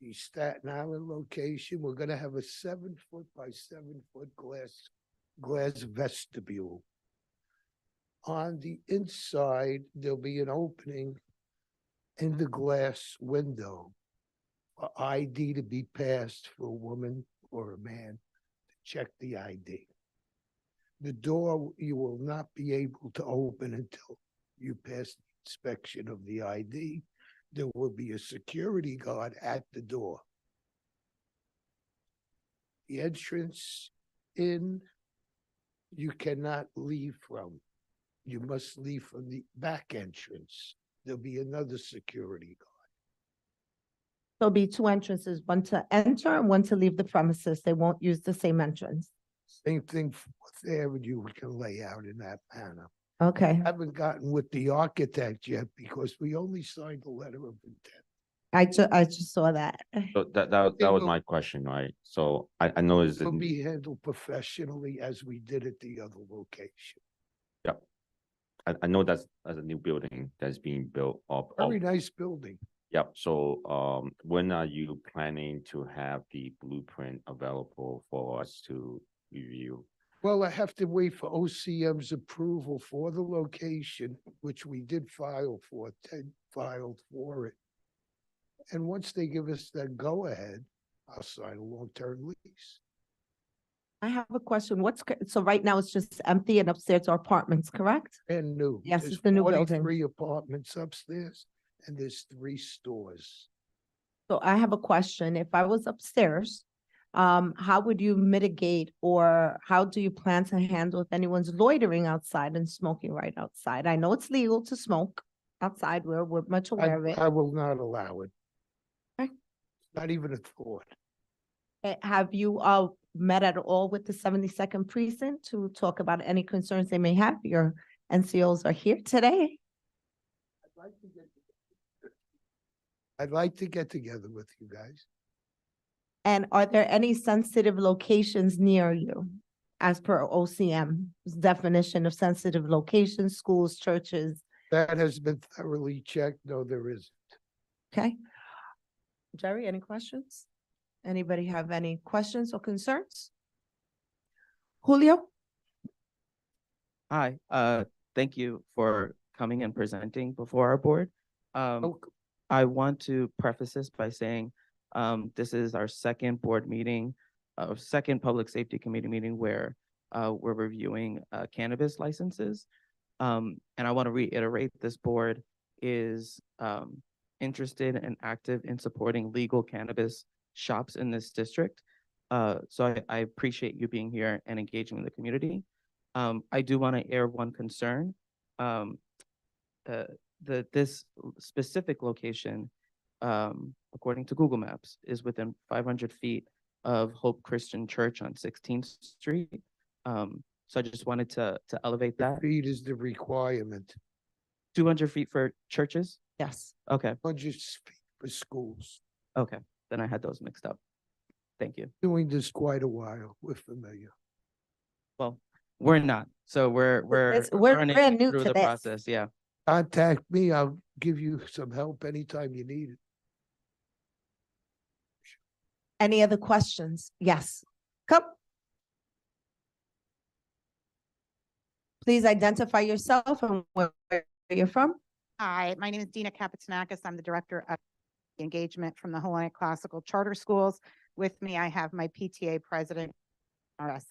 the Staten Island location, we're gonna have a 7-foot by 7-foot glass vestibule. On the inside, there'll be an opening in the glass window for ID to be passed for a woman or a man to check the ID. The door you will not be able to open until you pass the inspection of the ID. There will be a security guard at the door. The entrance in, you cannot leave from. You must leave from the back entrance. There'll be another security guard. There'll be two entrances, one to enter and one to leave the premises. They won't use the same entrance. Same thing Fourth Avenue, we can lay out in that manner. Okay, Haven't gotten with the architect yet because we only signed a letter of intent. I just saw that. So that was my question, right? So I know is It will that, be handled professionally as we did at the other location. yep. I know that's a new building that's being built up. Very nice building. Yep, so when are you planning to have the blueprint available for us to review? Well, I have to wait for OCM's approval for the location, which we did file for, Ted filed for it. And once they give us that go-ahead, I'll sign a long-term lease. I have a question. So right now it's just empty and upstairs are apartments, correct? And new. Yes, There's it's the new building. 43 apartments upstairs and there's 3 stores. So I have a question. If I was upstairs, how would you mitigate or how do you plan to handle if anyone's loitering outside and smoking right outside? I know it's legal to smoke outside. We're much aware of it. I will not allow it. Okay. Not even a thought. Have you met at all with the 72nd precinct to talk about any concerns they may have? Your NCOs are here today. I'd like to get together with you guys. And are there any sensitive locations near you as per OCM's definition of sensitive locations, schools, churches? That has been thoroughly checked. No, there isn't. Okay. Jerry, any questions? Anybody have any questions or concerns? Julio? Hi, thank you for coming and presenting before our board. I want to preface this by saying this is our second board meeting, second public safety committee meeting where we're reviewing cannabis licenses. And I want to reiterate this board is interested and active in supporting legal cannabis shops in this district. So I appreciate you being here and engaging in the community. I do want to air one concern. This specific location, according to Google Maps, is within 500 feet of Hope Christian Church on 16th Street. So I just wanted to elevate that. Feet is the requirement. 200 feet for churches? Yes. Okay, 100 feet for schools. okay. Then I had those mixed up. Thank you. Doing this quite a while. We're familiar. Well, we're not. So we're we're learning brand new through to the this. process. Yeah. Contact me. I'll give you some help anytime you need it. Any other questions? Yes. Come. Please identify yourself and where you're from. Hi, my name is Dina Kapitanakis. I'm the Director of Engagement from the Hellenic Classical Charter Schools. With me, I have my PTA President, RS.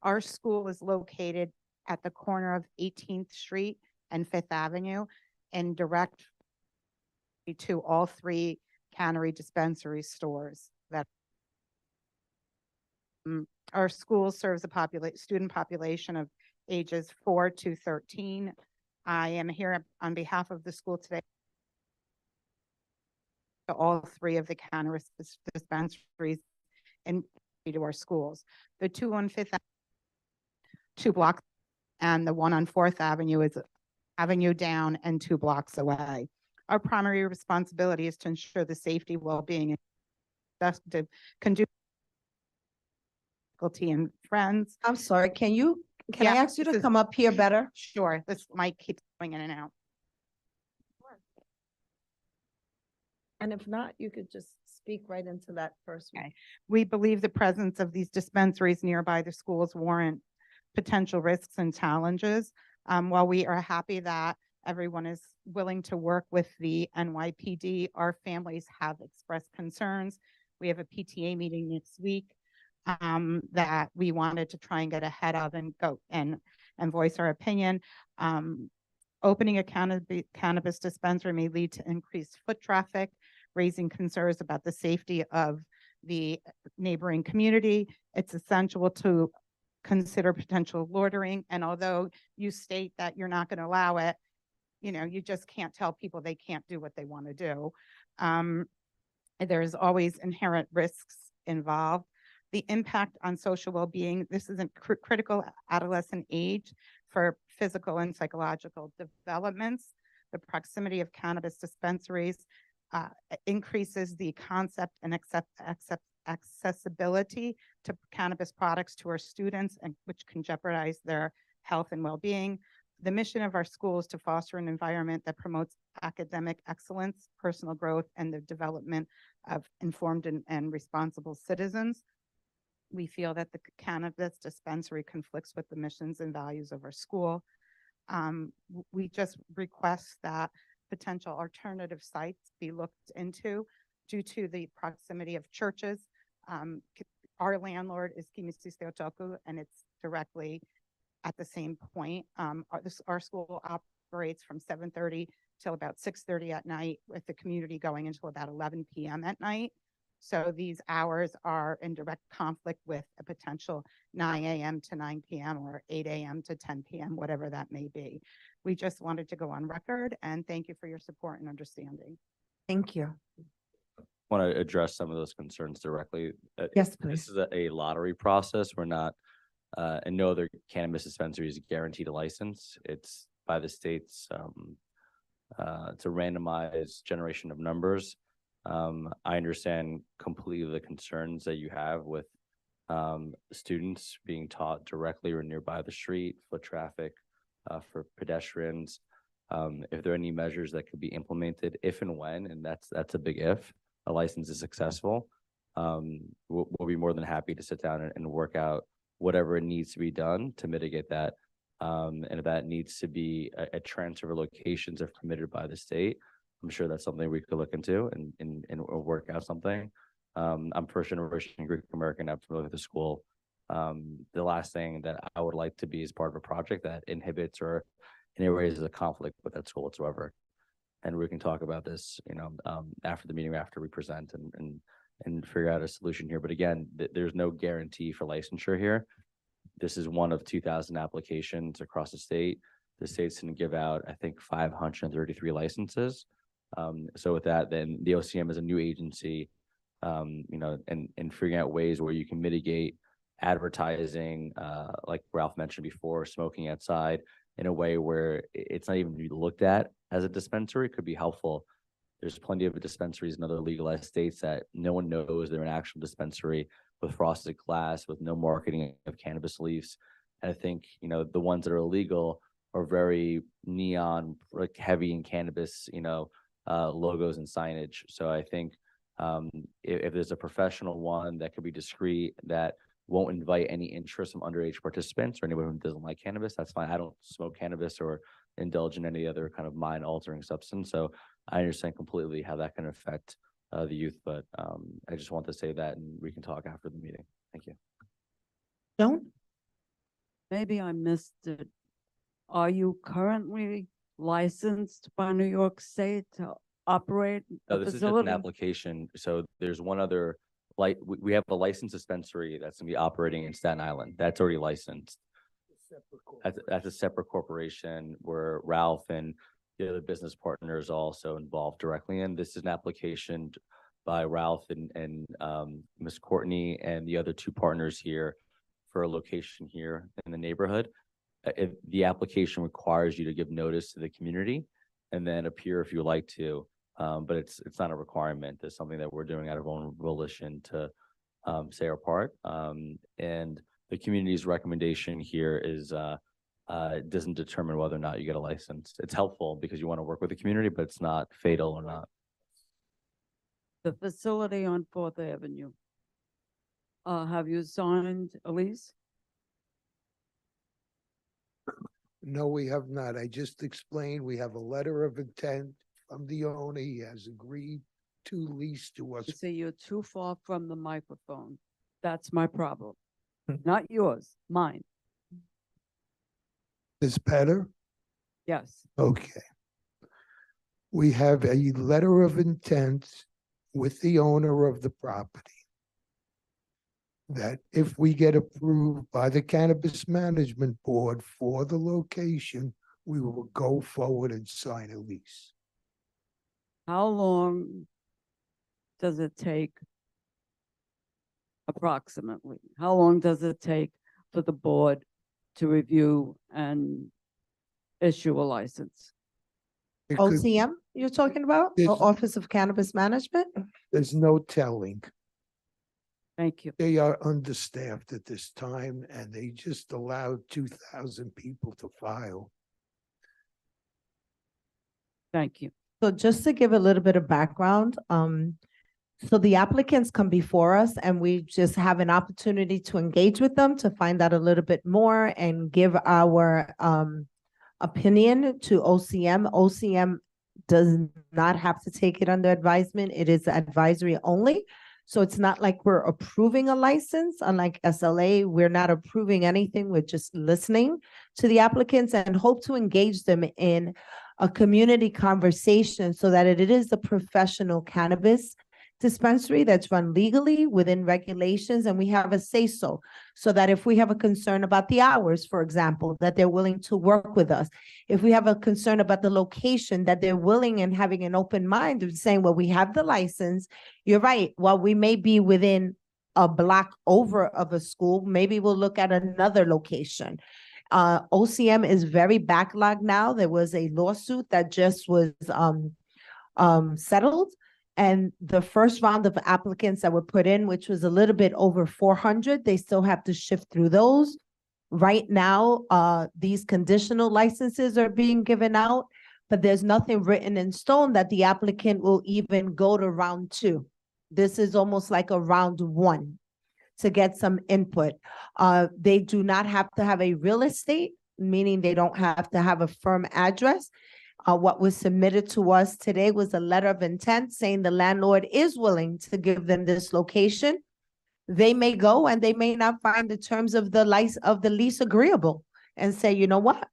Our school is located at the corner of 18th Street and Fifth Avenue and direct to all three cannery dispensary stores that our school serves a student population of ages 4 to 13. I am here on behalf of the school today to all three of the cannabis dispensaries and to our schools. The two on Fifth, 2 blocks, and the one on Fourth Avenue is Avenue down and 2 blocks away. Our primary responsibility is to ensure the safety, well-being, and productive conducive faculty and friends. I'm sorry, can I Yeah, ask you this to is- come up here better? Sure, this mic keeps going in and out. And if not, you could just speak right into that first one. Okay. We believe the presence of these dispensaries nearby the schools warrant potential risks and challenges. While we are happy that everyone is willing to work with the NYPD, our families have expressed concerns. We have a PTA meeting next week that we wanted to try and get ahead of and go and voice our opinion. Opening a cannabis dispensary may lead to increased foot traffic, raising concerns about the safety of the neighboring community. It's essential to consider potential loitering. And although you state that you're not going to allow it, you just can't tell people they can't do what they want to do. There's always inherent risks involved. The impact on social well-being, this is a critical adolescent age for physical and psychological developments. The proximity of cannabis dispensaries increases the concept and accessibility to cannabis products to our students, and which can jeopardize their health and well-being. The mission of our school is to foster an environment that promotes academic excellence, personal growth, and the development of informed and responsible citizens. We feel that the cannabis dispensary conflicts with the missions and values of our school. We just request that potential alternative sites be looked into due to the proximity of churches. Our landlord is Kimisi Steotoku, and it's directly at the same point. Our school operates from 7:30 till about 6:30 at night, with the community going until about 11 p.m. at night. So these hours are in direct conflict with a potential 9 a.m. to 9 p.m. or 8 a.m. to 10 p.m., whatever that may be. We just wanted to go on record, and thank you for your support and understanding. Thank you. Want to address some of those concerns directly. Yes, This please. is a lottery process. We're not, and no other cannabis dispensary is guaranteed a license. It's by the state's, it's a randomized generation of numbers. I understand completely the concerns that you have with students being taught directly or nearby the street, foot traffic for pedestrians. If there are any measures that could be implemented, if and when, and that's a big if, a license is successful, we'll be more than happy to sit down and work out whatever needs to be done to mitigate that. And if that needs to be a transfer of locations if permitted by the state, I'm sure that's something we could look into and work out something. I'm first generation Greek American. I'm familiar with the school. The last thing that I would like to be is part of a project that inhibits or in any ways is a conflict with that school whatsoever. And we can talk about this, after the meeting, after we present and figure out a solution here. But again, there's no guarantee for licensure here. This is one of 2,000 applications across the state. The state's going to give out, I think, 533 licenses. So with that, then the OCM is a new agency, and figuring out ways where you can mitigate advertising, like Ralph mentioned before, smoking outside in a way where it's not even looked at as a dispensary could be helpful. There's plenty of dispensaries in other legalized states that no one knows they're an actual dispensary with frosted glass, with no marketing of cannabis leaves. And I think, the ones that are illegal are very neon, like heavy in cannabis, logos and signage. So I think if there's a professional one that could be discreet, that won't invite any interest from underage participants or anyone who doesn't like cannabis, that's fine. I don't smoke cannabis or indulge in any other kind of mind altering substance. So I understand completely how that can affect the youth, but I just want to say that, and we can talk after the meeting. Thank you. Joan? Maybe I missed it. Are you currently licensed by New York State to operate No, a this is just an facility? application. So there's one other, we have a licensed dispensary that's gonna be operating in Staten Island. That's already licensed. That's a separate corporation where Ralph and the other business partners also involved directly in. This is an application by Ralph and Ms. Courtney and the other two partners here for a location here in the neighborhood. The application requires you to give notice to the community and then appear if you would like to. But it's not a requirement. It's something that we're doing out of own volition to say our part. And the community's recommendation here is it doesn't determine whether or not you get a license. It's helpful because you want to work with the community, but it's not fatal or not. The facility on 4th Avenue. Have you signed a lease? No, we have not. I just explained, we have a letter of intent from the owner. He has agreed to lease to us. You see, you're too far from the microphone. That's my problem. Not yours, mine. Is better? Yes. Okay. We have a letter of intent with the owner of the property that if we get approved by the Cannabis Management Board for the location, we will go forward and sign a lease. How long does it take approximately? How long does it take for the board to review and issue a license? It could- OCM you're talking about? Yes. Or Office of Cannabis Management? There's no telling. Thank you. They are understaffed at this time and they just allowed 2,000 people to file. Thank you. So just to give a little bit of background, so the applicants come before us and we just have an opportunity to engage with them to find out a little bit more and give our opinion to OCM. OCM does not have to take it under advisement. It is advisory only. So it's not like we're approving a license. Unlike SLA, we're not approving anything. We're just listening to the applicants and hope to engage them in a community conversation so that it is a professional cannabis dispensary that's run legally within regulations, and we have a say-so, so that if we have a concern about the hours, for example, that they're willing to work with us. If we have a concern about the location, that they're willing and having an open mind of saying, well, we have the license. You're right. While we may be within a block over of a school, maybe we'll look at another location. OCM is very backlogged now. There was a lawsuit that just was settled. And the first round of applicants that were put in, which was a little bit over 400, they still have to shift through those. Right now, these conditional licenses are being given out, but there's nothing written in stone that the applicant will even go to round 2. This is almost like a round 1 to get some input. They do not have to have a real estate, meaning they don't have to have a firm address. What was submitted to us today was a letter of intent saying the landlord is willing to give them this location. They may go and they may not find the terms of the lease agreeable and say, you know what?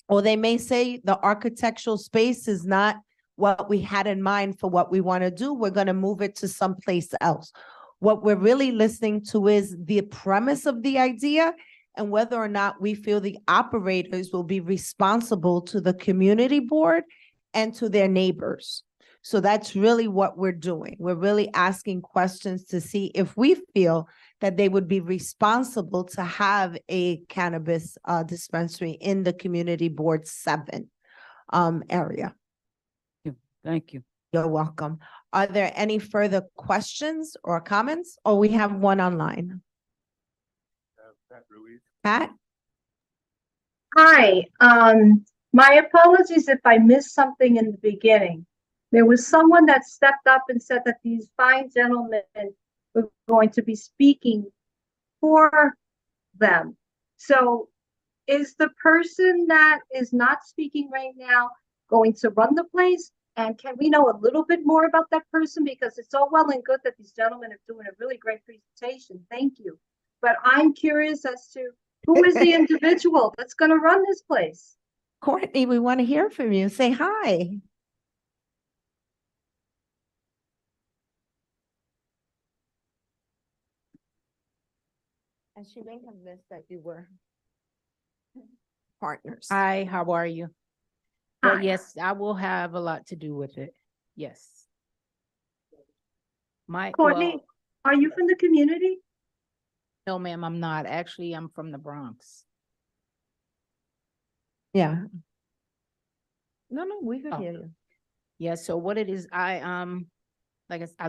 Or they may say the architectural space is not what we had in mind for what we want to do. We're going to move it to someplace else. What we're really listening to is the premise of the idea and whether or not we feel the operators will be responsible to the community board and to their neighbors. So that's really what we're doing. We're really asking questions to see if we feel that they would be responsible to have a cannabis dispensary in the Community Board 7 area. Thank you. You're welcome. Are there any further questions or comments? Or we have one online? Pat? Hi, my apologies if I missed something in the beginning. There was someone that stepped up and said that these fine gentlemen were going to be speaking for them. So is the person that is not speaking right now going to run the place? And can we know a little bit more about that person? Because it's all well and good that these gentlemen are doing a really great presentation. Thank you. But I'm curious as to who is the individual that's going to run this place? Courtney, we want to hear from you. Say hi. And she may have missed that you were partners. Hi, how are you? Hi. But yes, I will have a lot to do with it. Yes. Courtney, are you from the community? No, ma'am, I'm not. Actually, I'm from the Bronx. Yeah. No, we could Oh. hear you. Yeah, so what it is, I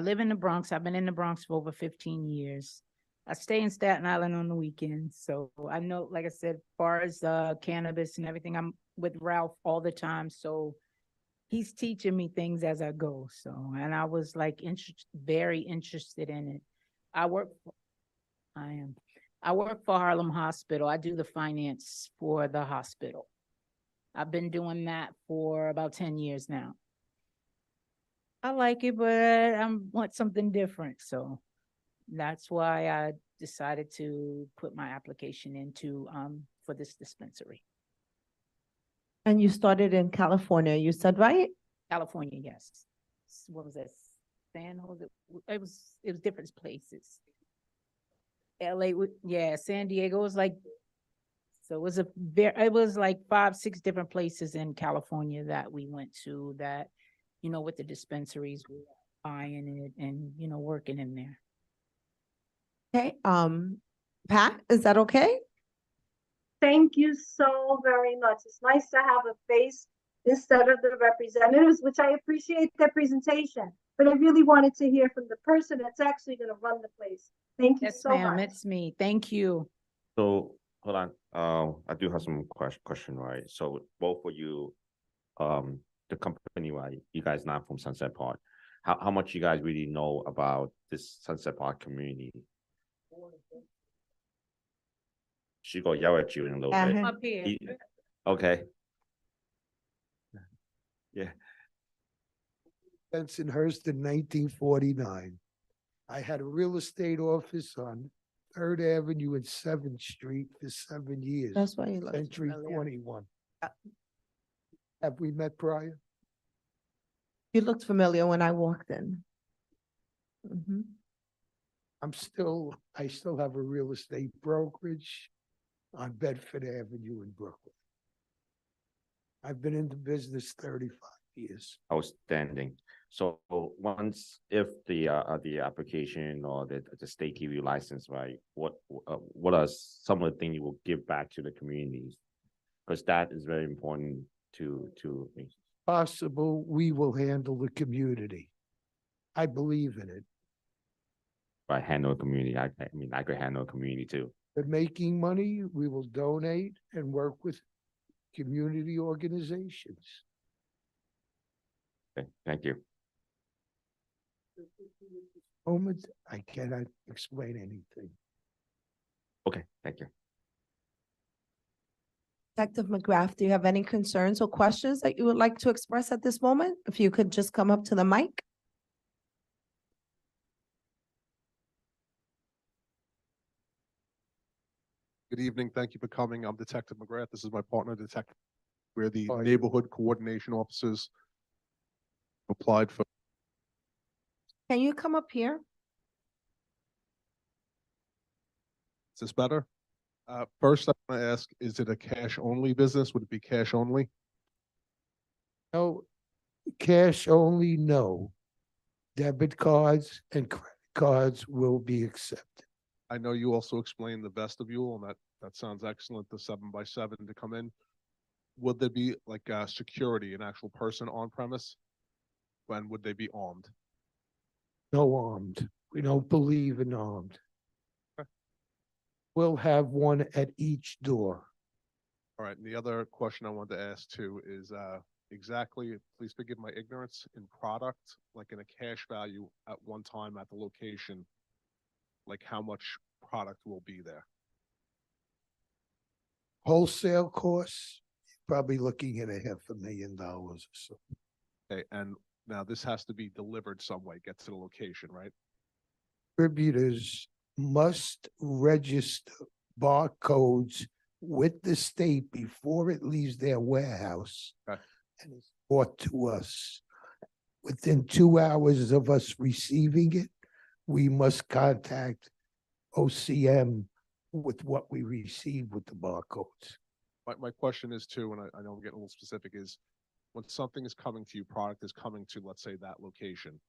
live in the Bronx. I've been in the Bronx for over 15 years. I stay in Staten Island on the weekends, so I know, like I said, as far as cannabis and everything, I'm with Ralph all the time, so he's teaching me things as I go. So, and I was like very interested in it. I work for Harlem Hospital. I do the finance for the hospital. I've been doing that for about 10 years now. I like it, but I want something different. So that's why I decided to put my application into for this dispensary. And you started in California, you said, right? California, yes. What was that? San Jose? It was different places. LA, yeah, San Diego was like, so it was like 5, 6 different places in California that we went to that, with the dispensaries, we were buying it and, working in there. Okay, Pat, is that okay? Thank you so very much. It's nice to have a face instead of the representatives, which I appreciate their presentation. But I really wanted to hear from the person that's actually going to run the place. Thank you Yes, so ma'am, much. it's me. Thank you. So, hold on, I do have some question, right? So both of you, the company, right, you guys not from Sunset Park, how much you guys really know about this Sunset Park community? She go yell at you in a little bit. Uh-huh. Up here. Okay. Yeah, Bensonhurst in 1949. I had a real estate office on 3rd Avenue and 7th Street for 7 years. That's why you look Century familiar. 21. Have we met prior? You looked familiar when I walked in. Mhm. I still have a real estate brokerage on Bedford Avenue in Brooklyn. I've been in the business 35 years. outstanding. So if the application or the state give you license, right, what are some of the things you will give back to the communities? Because that is very important to me. Possible, we will handle the community. I believe in it. Right, handle a community. I mean, I could handle a community too. But making money, we will donate and work with community organizations. Okay, thank you. Moment, I cannot explain anything. Okay, thank you. Detective McGrath, do you have any concerns or questions that you would like to express at this moment? If you could just come up to the mic. Good evening. Thank you for coming. I'm Detective McGrath. This is my partner, Detective. We're the Hi. neighborhood coordination officers. Applied for. Can you come up here? Is this better? First, I want to ask, is it a cash only business? Would it be cash only? No, cash only, no. Debit cards and credit cards will be accepted. I know you also explained the vestibule, and that sounds excellent, the 7x7 to come in. Would there be like security, an actual person on premise? When would they be armed? No armed. We don't believe in armed. Okay. We'll have one at each door. All right, and the other question I wanted to ask too is exactly, please forgive my ignorance, in product, like in a cash value at one time at the location, like how much product will be there? Wholesale costs, probably looking at $500,000 or so. Okay, and now this has to be delivered some way, get to the location, right? Distributors must register barcodes with the state before it leaves their warehouse. Okay. And it's brought to us. Within 2 hours of us receiving it, we must contact OCM with what we receive with the barcodes. My question is too, and I know I'm getting a little specific, is when something is coming to you, product is coming to, let's say, that location,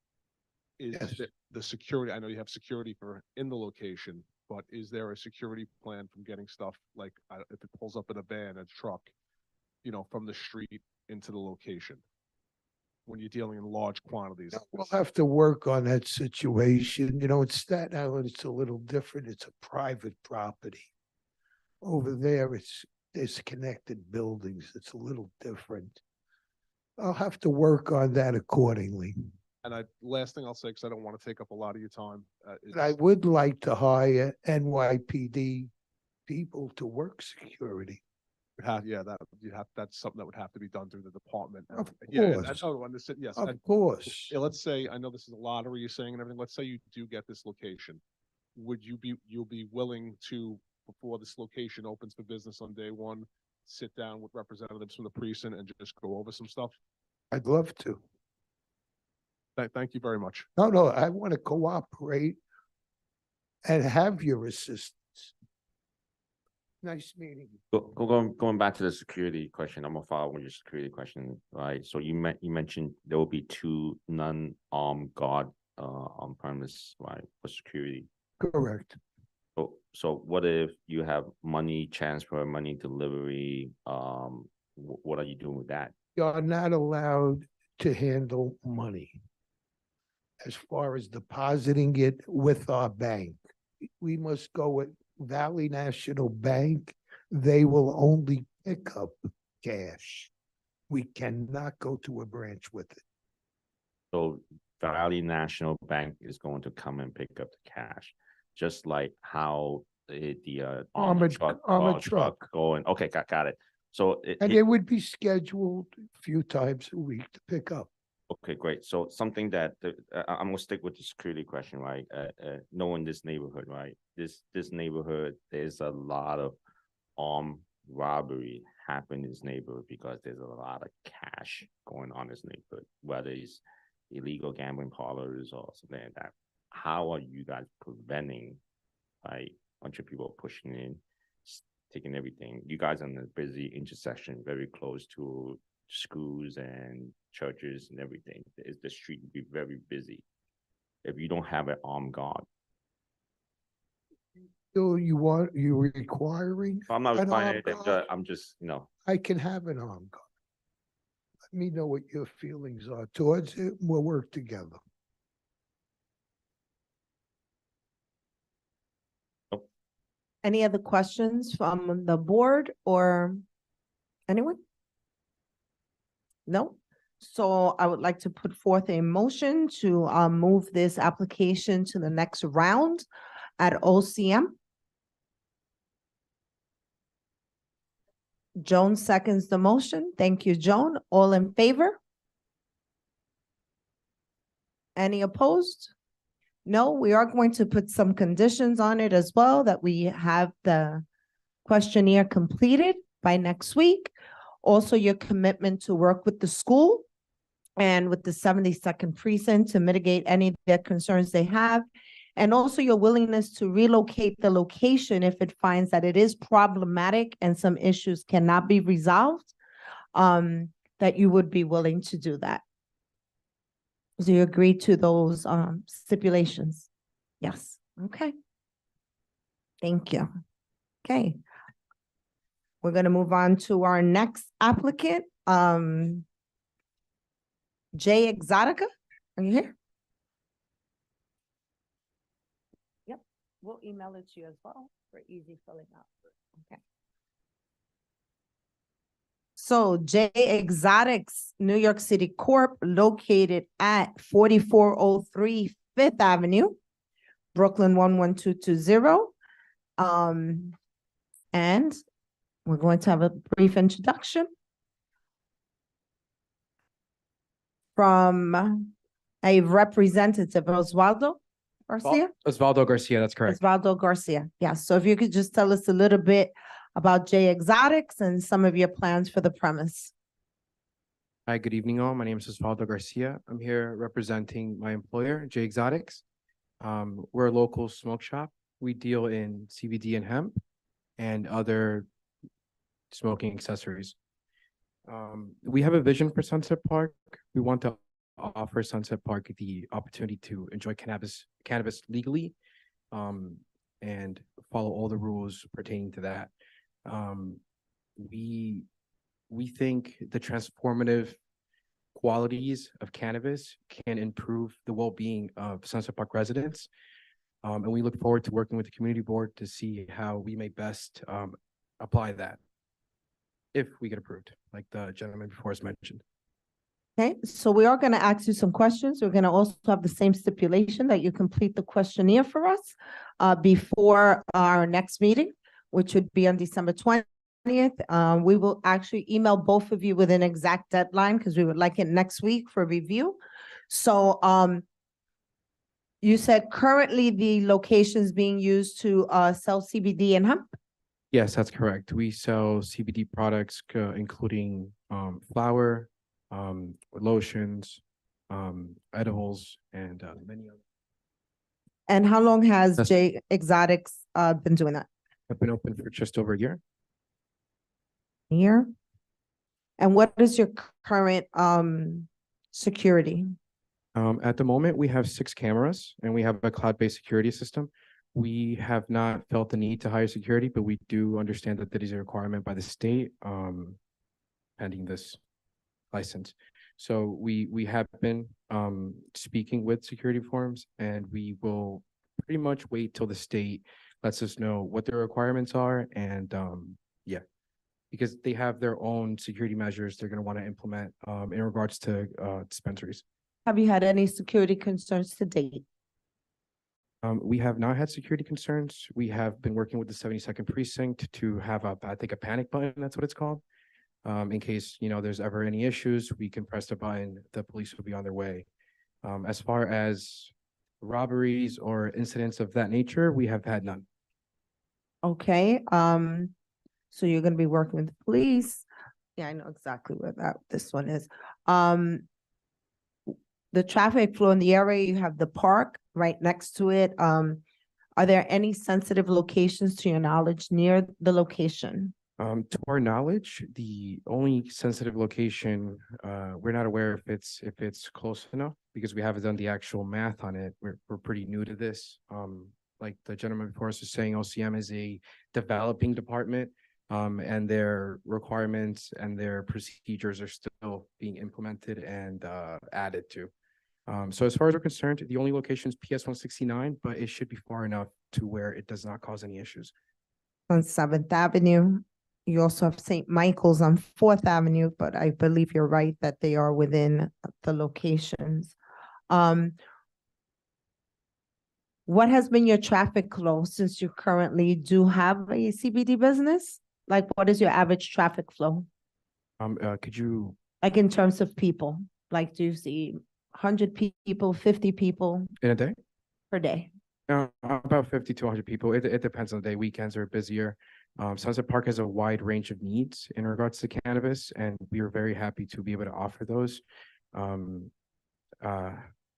is Yes. the security, I know you have security for in the location, but is there a security plan from getting stuff like if it pulls up in a van, a truck, from the street into the location? When you're dealing in large quantities. We'll have to work on that situation. In Staten Island, it's a little different. It's a private property. Over there, there's connected buildings. It's a little different. I'll have to work on that accordingly. And last thing I'll say, because I don't want to take up a lot of your time, is But I would like to hire NYPD people to work security. that's something that would have to be done through the department. And- Of Yeah, and course. yes. Of and- course. Yeah, let's say, I know this is a lottery you're saying and everything, let's say you do get this location. You'll be willing to, before this location opens for business on day one, sit down with representatives from the precinct and just go over some stuff? I'd love to. Thank you very much. No, I want to cooperate and have your assistance. Nice meeting you. Going back to the security question, I'm gonna follow with your security question, right? So you mentioned there will be 2 non-armed guard on premise, right, for security. Correct. So what if you have money transfer, money delivery? What are you doing with that? You are not allowed to handle money. As far as depositing it with our bank, we must go with Valley National Bank. They will only pick up cash. We cannot go to a branch with it. So Valley National Bank is going to come and pick up the cash, just like how the armored truck going. Okay, got it. So And it would be scheduled a few times a week to pick up. Okay, great. So something that I'm gonna stick with the security question, right? Knowing this neighborhood, right? This neighborhood, there's a lot of armed robbery happen in this neighborhood because there's a lot of cash going on in this neighborhood, whether it's illegal gambling parlors or something like that. How are you guys preventing, like, a bunch of people pushing in, taking everything? You guys are in a busy intersection, very close to schools and churches and everything. The street will be very busy if you don't have an armed guard. So you requiring? I'm not an requiring armed anything. guard? I'm just, I can have an armed guard. Let me know what your feelings are towards it. We'll work together. Any other questions from the board or anyone? No? So I would like to put forth a motion to move this application to the next round at OCM. Joan seconds the motion. Thank you, Joan. All in favor? Any opposed? No, we are going to put some conditions on it as well, that we have the questionnaire completed by next week. Also, your commitment to work with the school and with the 72nd precinct to mitigate any of their concerns they have. And also your willingness to relocate the location if it finds that it is problematic and some issues cannot be resolved, that you would be willing to do that. Do you agree to those stipulations? Yes. Okay. Thank you. Okay. We're gonna move on to our next applicant, Jay Exotica. Are you here? Yep, we'll email it to you as well for easy filling out. Okay. So J Exotics New York City Corp. located at 4403 Fifth Avenue, Brooklyn 11220. And we're going to have a brief introduction from a representative, Osvaldo Garcia? Osvaldo Garcia, that's correct. Osvaldo Garcia, yes. So if you could just tell us a little bit about J Exotics and some of your plans for the premise. Hi, good evening all. My name is Osvaldo Garcia. I'm here representing my employer, J Exotics. We're a local smoke shop. We deal in CBD and hemp and other smoking accessories. We have a vision for Sunset Park. We want to offer Sunset Park the opportunity to enjoy cannabis legally, and follow all the rules pertaining to that. We think the transformative qualities of cannabis can improve the well-being of Sunset Park residents. And we look forward to working with the community board to see how we may best apply that if we get approved, like the gentleman before us mentioned. Okay, so we are going to ask you some questions. We're going to also have the same stipulation that you complete the questionnaire for us before our next meeting, which would be on December 20th. We will actually email both of you with an exact deadline because we would like it next week for review. So you said currently the location is being used to sell CBD and hemp? Yes, that's correct. We sell CBD products, including flour, lotions, edibles, and many others. And how long has That's- J Exotics been doing that? I've been open for just over a year. Here. And what is your current security? At the moment, we have 6 cameras and we have a cloud-based security system. We have not felt the need to hire security, but we do understand that that is a requirement by the state, pending this license. So we have been speaking with security firms, and we will pretty much wait till the state lets us know what their requirements are, and yeah, because they have their own security measures they're going to want to implement in regards to dispensaries. Have you had any security concerns to date? We have not had security concerns. We have been working with the 72nd precinct to have I think a panic button, that's what it's called. In case, there's ever any issues, we can press the button, the police will be on their way. As far as robberies or incidents of that nature, we have had none. Okay, so you're gonna be working with the police. Yeah, I know exactly where this one is. The traffic flow in the area, you have the park right next to it. Are there any sensitive locations to your knowledge near the location? To our knowledge, the only sensitive location, we're not aware if it's close enough because we haven't done the actual math on it. We're pretty new to this. Like the gentleman before us was saying, OCM is a developing department, and their requirements and their procedures are still being implemented and added to. So as far as we're concerned, the only location is PS 169, but it should be far enough to where it does not cause any issues. On 7th Avenue. You also have St. Michael's on 4th Avenue, but I believe you're right that they are within the locations. What has been your traffic flow since you currently do have a CBD business? Like, what is your average traffic flow? Could you? Like in terms of people, like do you see 100 people, 50 people? In a day? Per day? About 50 to 100 people. It depends on the day. Weekends are busier. Sunset Park has a wide range of needs in regards to cannabis, and we are very happy to be able to offer those.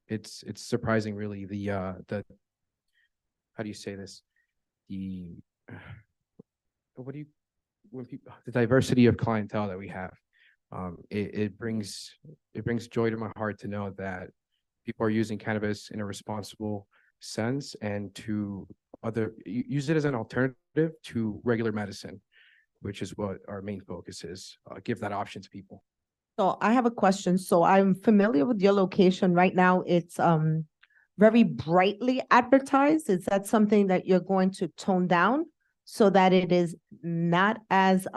It's surprising, really, the how do you say this? The diversity of clientele that we have. It brings joy to my heart to know that people are using cannabis in a responsible sense and to use it as an alternative to regular medicine, which is what our main focus is. Give that option to people. So I have a question. So I'm familiar with your location. Right now, it's very brightly advertised. Is that something that you're going to tone down so that it is not as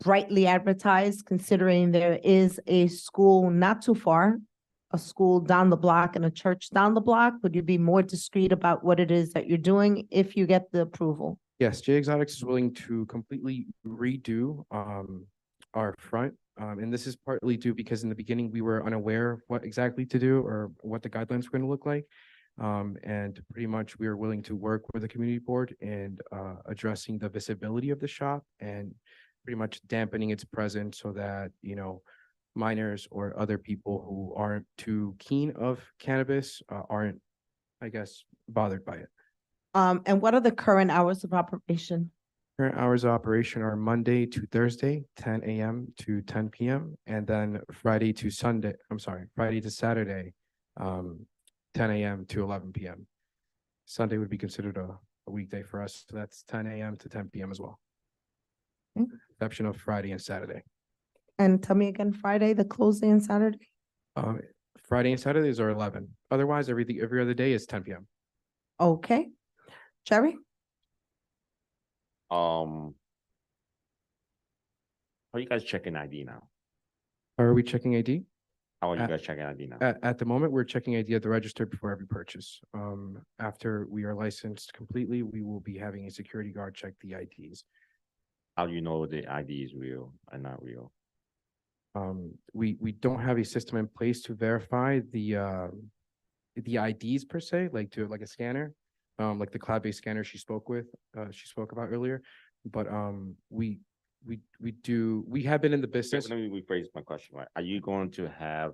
brightly advertised, considering there is a school not too far, a school down the block and a church down the block? Would you be more discreet about what it is that you're doing if you get the approval? Yes, J Exotics is willing to completely redo our front. And this is partly due because in the beginning we were unaware of what exactly to do or what the guidelines were going to look like. And pretty much we are willing to work with the community board and addressing the visibility of the shop and pretty much dampening its presence so that, you know, minors or other people who aren't too keen of cannabis aren't, I guess, bothered by it. And what are the current hours of operation? Current hours of operation are Monday to Thursday, 10 a.m. to 10 p.m. And then Friday to Saturday, 10 a.m. to 11 p.m. Sunday would be considered a weekday for us. So that's 10 a.m. to 10 p.m. as well. Exception of Friday and Saturday. And tell me again, Friday, the closing and Saturday? Friday and Saturdays are 11. Otherwise, every other day is 10 p.m. Okay. Jerry? Are you guys checking ID now? Are we checking ID? How are you guys checking ID now? At the moment, we're checking ID at the register before every purchase. After we are licensed completely, we will be having a security guard check the IDs. How do you know the ID is real and not real? We don't have a system in place to verify the IDs per se, like a scanner, like the cloud-based scanner she spoke about earlier. But we have been in the business. Let me rephrase my question, right? Are you going to have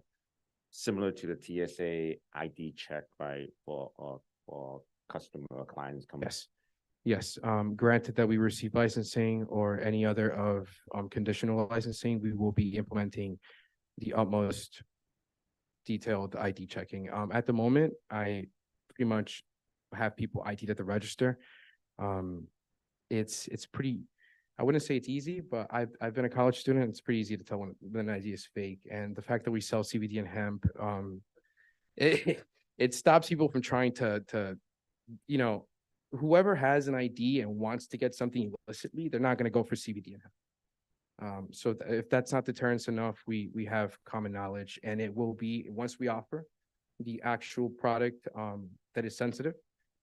similar to the TSA ID check, right, for customer or clients coming? Yes. Granted that we receive licensing or any other of conditional licensing, we will be implementing the utmost detailed ID checking. At the moment, I pretty much have people ID'd at the register. It's pretty, I wouldn't say it's easy, but I've been a college student. It's pretty easy to tell when an ID is fake. And the fact that we sell CBD and hemp, it stops people from trying to, you know, whoever has an ID and wants to get something illicitly, they're not going to go for CBD and hemp. So if that's not deterrence enough, we have common knowledge, and it will be, once we offer the actual product that is sensitive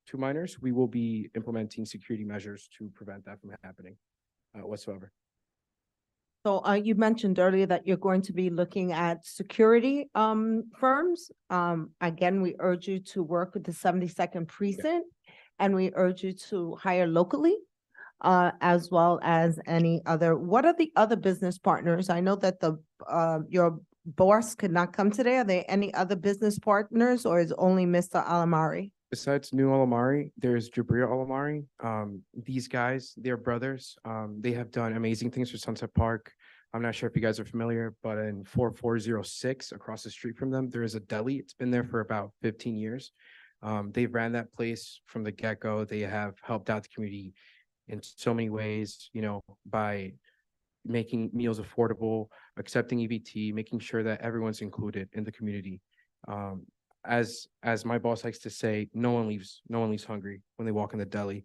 to minors, we will be implementing security measures to prevent that from happening whatsoever. So you mentioned earlier that you're going to be looking at security firms. Again, we urge you to work with the 72nd precinct, and we urge you to hire locally, as well as any other. What are the other business partners? I know that your boss could not come today. Are there any other business partners, or is only Mr. Alamari? Besides New Alamari, there's Jabria Alamari. These guys, they're brothers. They have done amazing things for Sunset Park. I'm not sure if you guys are familiar, but in 4406 across the street from them, there is a deli. It's been there for about 15 years. They've ran that place from the get-go. They have helped out the community in so many ways, you know, by making meals affordable, accepting EBT, making sure that everyone's included in the community. As my boss likes to say, no one leaves hungry when they walk in the deli.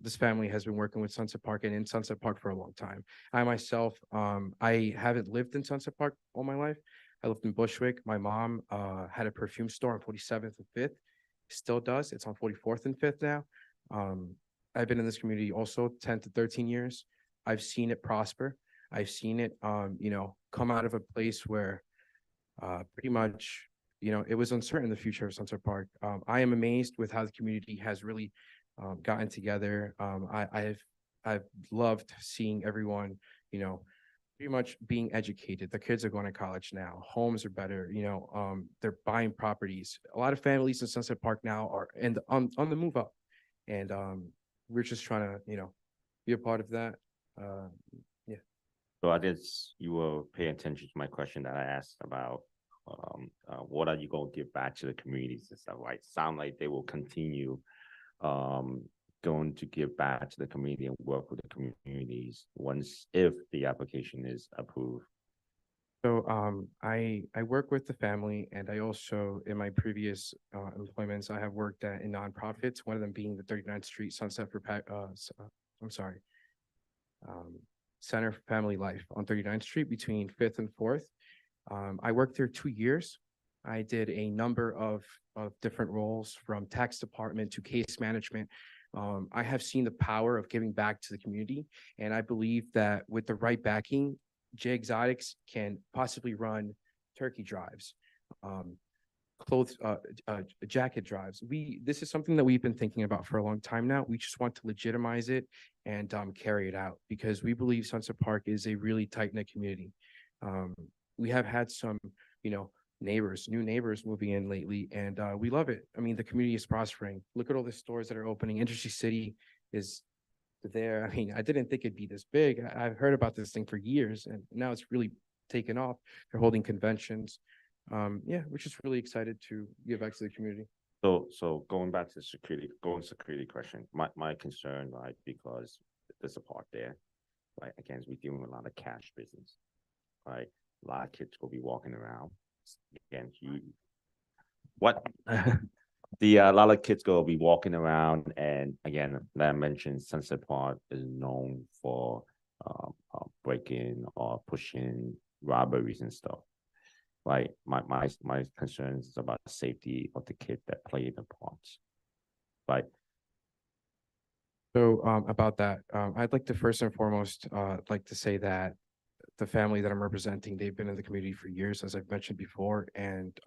This family has been working with Sunset Park and in Sunset Park for a long time. I myself, I haven't lived in Sunset Park all my life. I lived in Bushwick. My mom had a perfume store on 47th and 5th. Still does. It's on 44th and 5th now. I've been in this community also 10 to 13 years. I've seen it prosper. I've seen it, you know, come out of a place where pretty much, you know, it was uncertain the future of Sunset Park. I am amazed with how the community has really gotten together. I've loved seeing everyone, you know, pretty much being educated. The kids are going to college now. Homes are better, you know, they're buying properties. A lot of families in Sunset Park now are on the move up. And we're just trying to, you know, be a part of that. Yeah. So I guess you will pay attention to my question that I asked about what are you going to give back to the communities and stuff, like sound like they will continue going to give back to the community and work with the communities if the application is approved? So I work with the family, and I also, in my previous employments, I have worked in nonprofits, one of them being the 39th Street Sunset for Center for Family Life on 39th Street between 5th and 4th. I worked there 2 years. I did a number of different roles, from tax department to case management. I have seen the power of giving back to the community, and I believe that with the right backing, J Exotics can possibly run turkey drives, jacket drives. This is something that we've been thinking about for a long time now. We just want to legitimize it and carry it out, because we believe Sunset Park is a really tight-knit community. We have had some, new neighbors moving in lately, and we love it. I mean, the community is prospering. Look at all the stores that are opening. Industry City is there. I mean, I didn't think it'd be this big. I've heard about this thing for years, and now it's really taken off. They're holding conventions. We're just really excited to give back to the community. So going back to the security question, my concern, right, because there's a park there, right? Again, we're dealing with a lot of cash business, right? A lot of kids will be walking around. Again, a lot of kids will be walking around, and again, that I mentioned, Sunset Park is known for breaking or pushing robberies and stuff. Right, my concerns is about the safety of the kid that play in the parks. Right. So about that, I'd like to first and foremost like to say that the family that I'm representing, they've been in the community for years, as I've mentioned before, and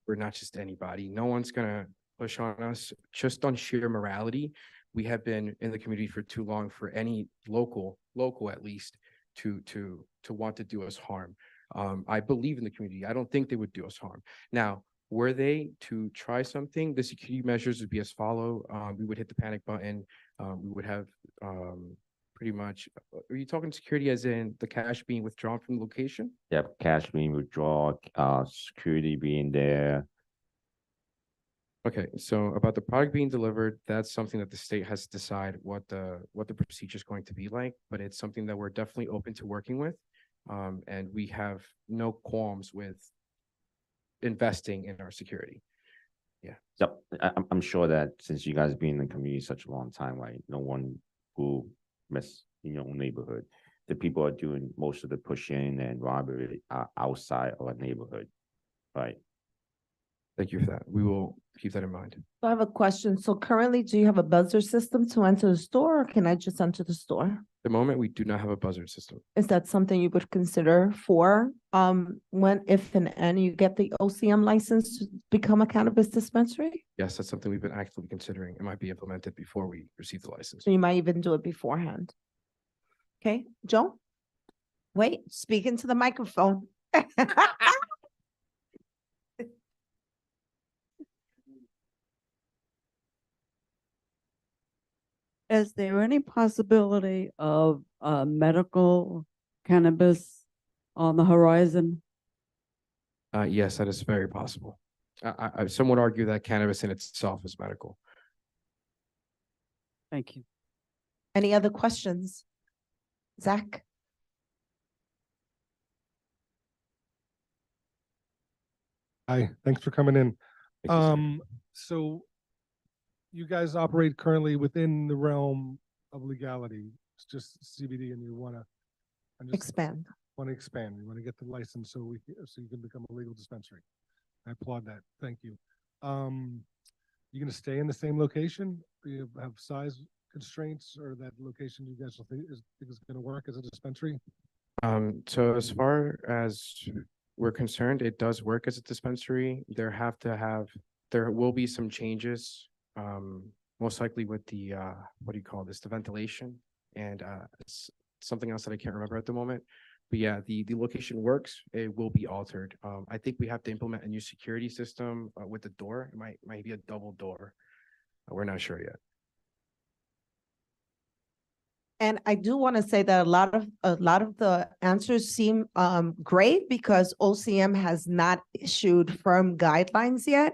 we're not just anybody. No one's gonna push on us just on sheer morality. We have been in the community for too long for any local at least to want to do us harm. I believe in the community. I don't think they would do us harm. Now, were they to try something, the security measures would be as follow. We would hit the panic button. We would have pretty much, are you talking security as in the cash being withdrawn from the location? Yep, cash being withdrawn, security being there. Okay, so about the product being delivered, that's something that the state has to decide what the procedure is going to be like, but it's something that we're definitely open to working with. And we have no qualms with investing in our security. Yeah. So I'm sure that since you guys have been in the community such a long time, right? No one will mess in your own neighborhood. The people are doing most of the pushing and robbery outside of our neighborhood, right? Thank you for that. We will keep that in mind. So I have a question. So currently, do you have a buzzer system to enter the store, or can I just enter the store? At the moment, we do not have a buzzer system. Is that something you would consider for when, if and you get the OCM license to become a cannabis dispensary? Yes, that's something we've been actively considering. It might be implemented before we receive the license. So you might even do it beforehand. Okay, Joe? Wait, speak into the microphone. Is there any possibility of medical cannabis on the horizon? Yes, that is very possible. Some would argue that cannabis in itself is medical. Thank you. Any other questions? Zach? Hi, thanks for coming in. Thank you, sir. So you guys operate currently within the realm of legality. It's just CBD, and you want to Expand. Want to expand. You want to get the license so you can become a legal dispensary. I applaud that. Thank you. You going to stay in the same location? Do you have size constraints, or that location you guys think is going to work as a dispensary? So as far as we're concerned, it does work as a dispensary. There will be some changes, most likely with the, what do you call this, the ventilation, and it's something else that I can't remember at the moment. But yeah, the location works. It will be altered. I think we have to implement a new security system with the door. It might be a double door. We're not sure yet. And I do want to say that a lot of the answers seem great, because OCM has not issued firm guidelines yet.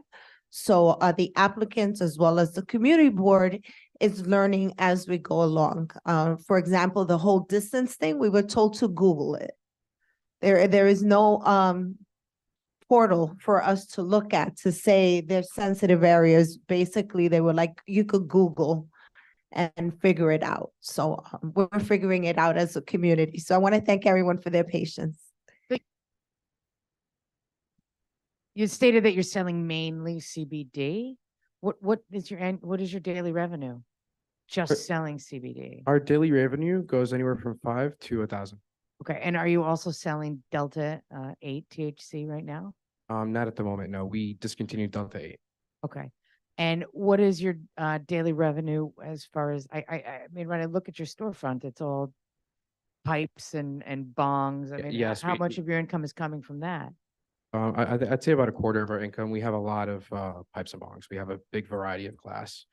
So the applicants as well as the community board is learning as we go along. For example, the whole distance thing, we were told to Google it. There is no portal for us to look at to say there's sensitive areas. Basically, they were like, you could Google and figure it out. So we're figuring it out as a community. So I want to thank everyone for their patience. You stated that you're selling mainly CBD. What is your daily revenue? Just selling CBD. Our daily revenue goes anywhere from 5 to 1,000. Okay, and are you also selling Delta 8 THC right now? Not at the moment, no. We discontinued Delta 8. Okay. And what is your daily revenue as far as I mean, when I look at your storefront, it's all pipes and bongs. I mean, yes, how much of your income is coming from that? I'd say about a quarter of our income. We have a lot of pipes and bongs. We have a big variety of glass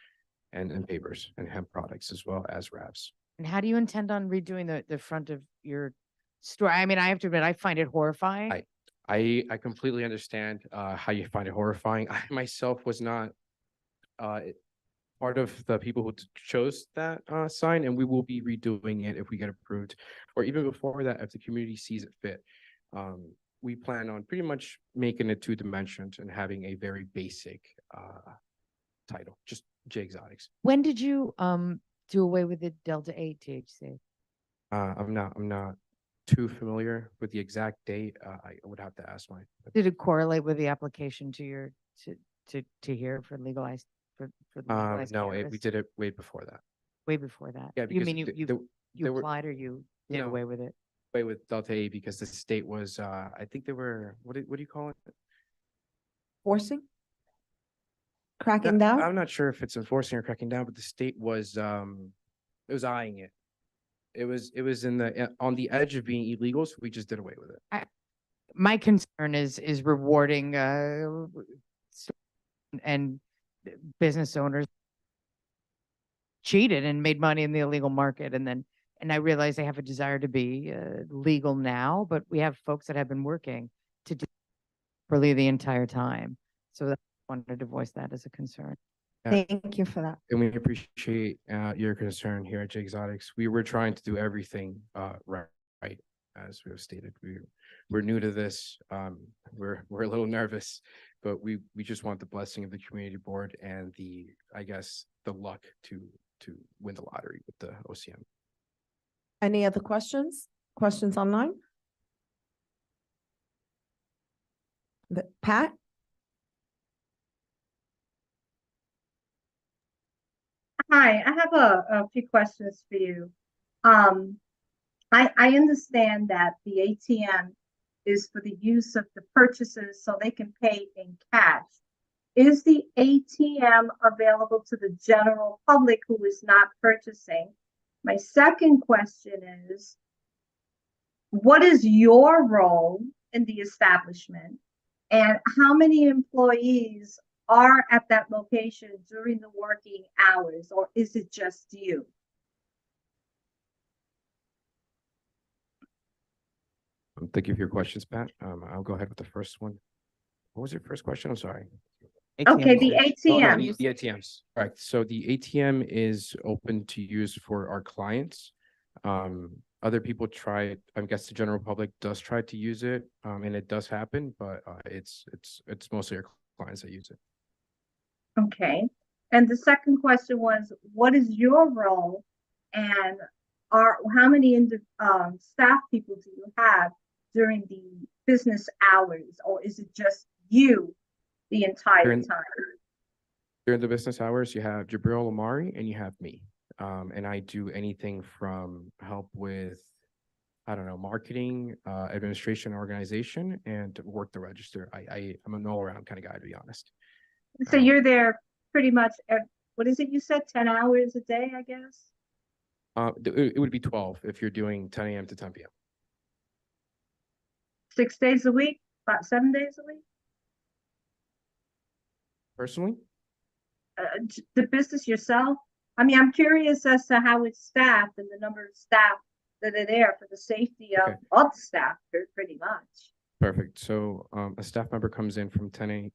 and papers and hemp products as well as wraps. And how do you intend on redoing the front of your store? I mean, I have to admit, I find it horrifying. I completely understand how you find it horrifying. I myself was not part of the people who chose that sign, and we will be redoing it if we get approved, or even before that, if the community sees it fit. We plan on pretty much making it 2-dimensioned and having a very basic title, just J Exotics. When did you do away with the Delta 8 THC? I'm not too familiar with the exact date. I would have to ask my. Did it correlate with the application to your to here for legalized for the legalized No, we cannabis? did it way before that. Way before that. Yeah, You because mean you were- applied or you did No. away with it? Way with Delta 8 because the state was I think they were what do you call it? Forcing? Cracking down? I'm not sure if it's enforcing or cracking down, but the state was it was eyeing it. It was in the on the edge of being illegal, so we just did away with it. My concern is rewarding and business owners cheated and made money in the illegal market, and I realize they have a desire to be legal now, but we have folks that have been working to do really the entire time. So I wanted to voice that as a concern. Thank you for that. And we appreciate your concern here at J Exotics. We were trying to do everything right, as we have stated. We're new to this. We're a little nervous, but we just want the blessing of the community board and the luck to win the lottery with the OCM. Any other questions? Questions online? Pat? Hi, I have a few questions for you. I understand that the ATM is for the use of the purchases so they can pay in cash. Is the ATM available to the general public who is not purchasing? My second question is, what is your role in the establishment? And how many employees are at that location during the working hours, or is it just you? Thank you for your questions, Pat. I'll go ahead with the first one. What was your first question? I'm sorry. Okay, the ATM. The ATMs. Right. So the ATM is open to use for our clients. Other people try it. I guess the general public does try to use it, and it does happen, but it's mostly our clients that use it. Okay. And the second question was, what is your role, and how many staff people do you have during the business hours, or is it just you the entire time? During the business hours, you have Jabril Amari and you have me. And I do anything from help with, marketing, administration, organization, and work the register. I'm an all-around kind of guy, to be honest. So you're there pretty much, what is it you said, 10 hours a day, I guess? It would be 12 if you're doing 10 a.m. to 10 p.m. 6 days a week, about 7 days a week? Personally? The business yourself? I mean, I'm curious as to how it's staffed and the number of staff that are there for the safety of all the staff, pretty much. Perfect. So a staff member comes in from 10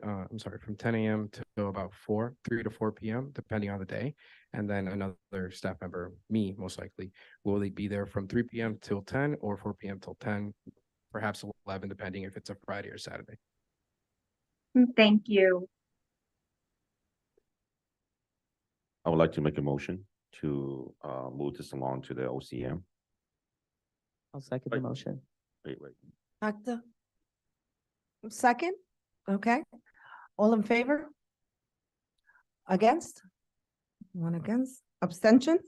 a.m. to about 3 to 4 p.m., depending on the day. And then another staff member, me most likely, will they be there from 3 p.m. till 10 or 4 p.m. till 10, perhaps 11, depending if it's a Friday or Saturday. Thank you. I would like to make a motion to move this along to the OCM. I'll second the motion. Wait. Acta? Second? Okay. All in favor? Against? One against? Abstention?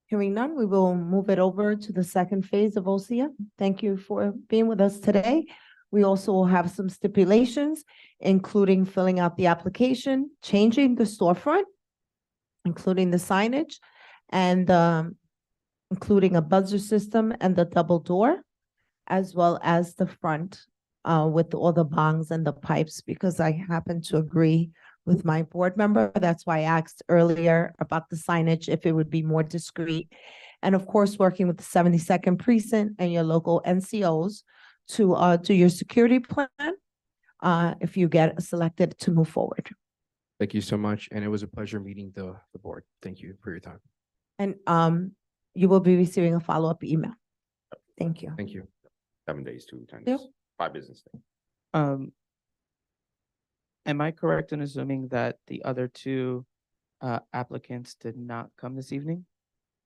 Hearing none, we will move it over to the second phase of OCM. Thank you for being with us today. We also will have some stipulations, including filling out the application, changing the storefront, including the signage, and including a buzzer system and the double door, as well as the front with all the bongs and the pipes, because I happen to agree with my board member. That's why I asked earlier about the signage, if it would be more discreet. And of course, working with the 72nd precinct and your local NCOs to do your security plan if you get selected to move forward. Thank you so much. And it was a pleasure meeting the board. Thank you for your time. And you will be receiving a follow-up email. Thank you. Thank you. 7 days to 10 Yep. days, 5 business days. Am I correct in assuming that the other two applicants did not come this evening?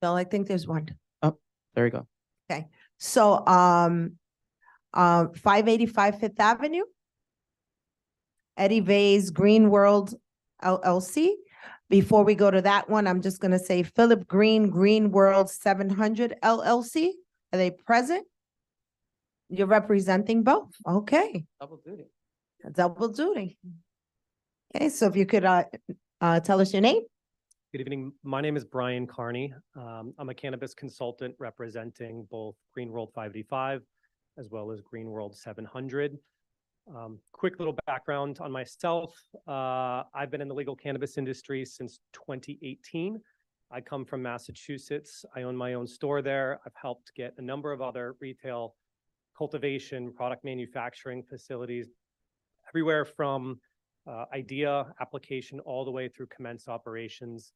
No, I think there's one. Oh, there we go. Okay, so 585 Fifth Avenue, Eddie Vay's Green World LLC. Before we go to that one, I'm just gonna say Philip Green, Green World 700 LLC. Are they present? You're representing both. Okay, Double duty. double duty. Okay, so if you could tell us your name. Good evening. My name is Brian Carney. I'm a cannabis consultant representing both Green World 585 as well as Green World 700. Quick little background on myself. I've been in the legal cannabis industry since 2018. I come from Massachusetts. I own my own store there. I've helped get a number of other retail cultivation, product manufacturing facilities, everywhere from idea application all the way through commence operations.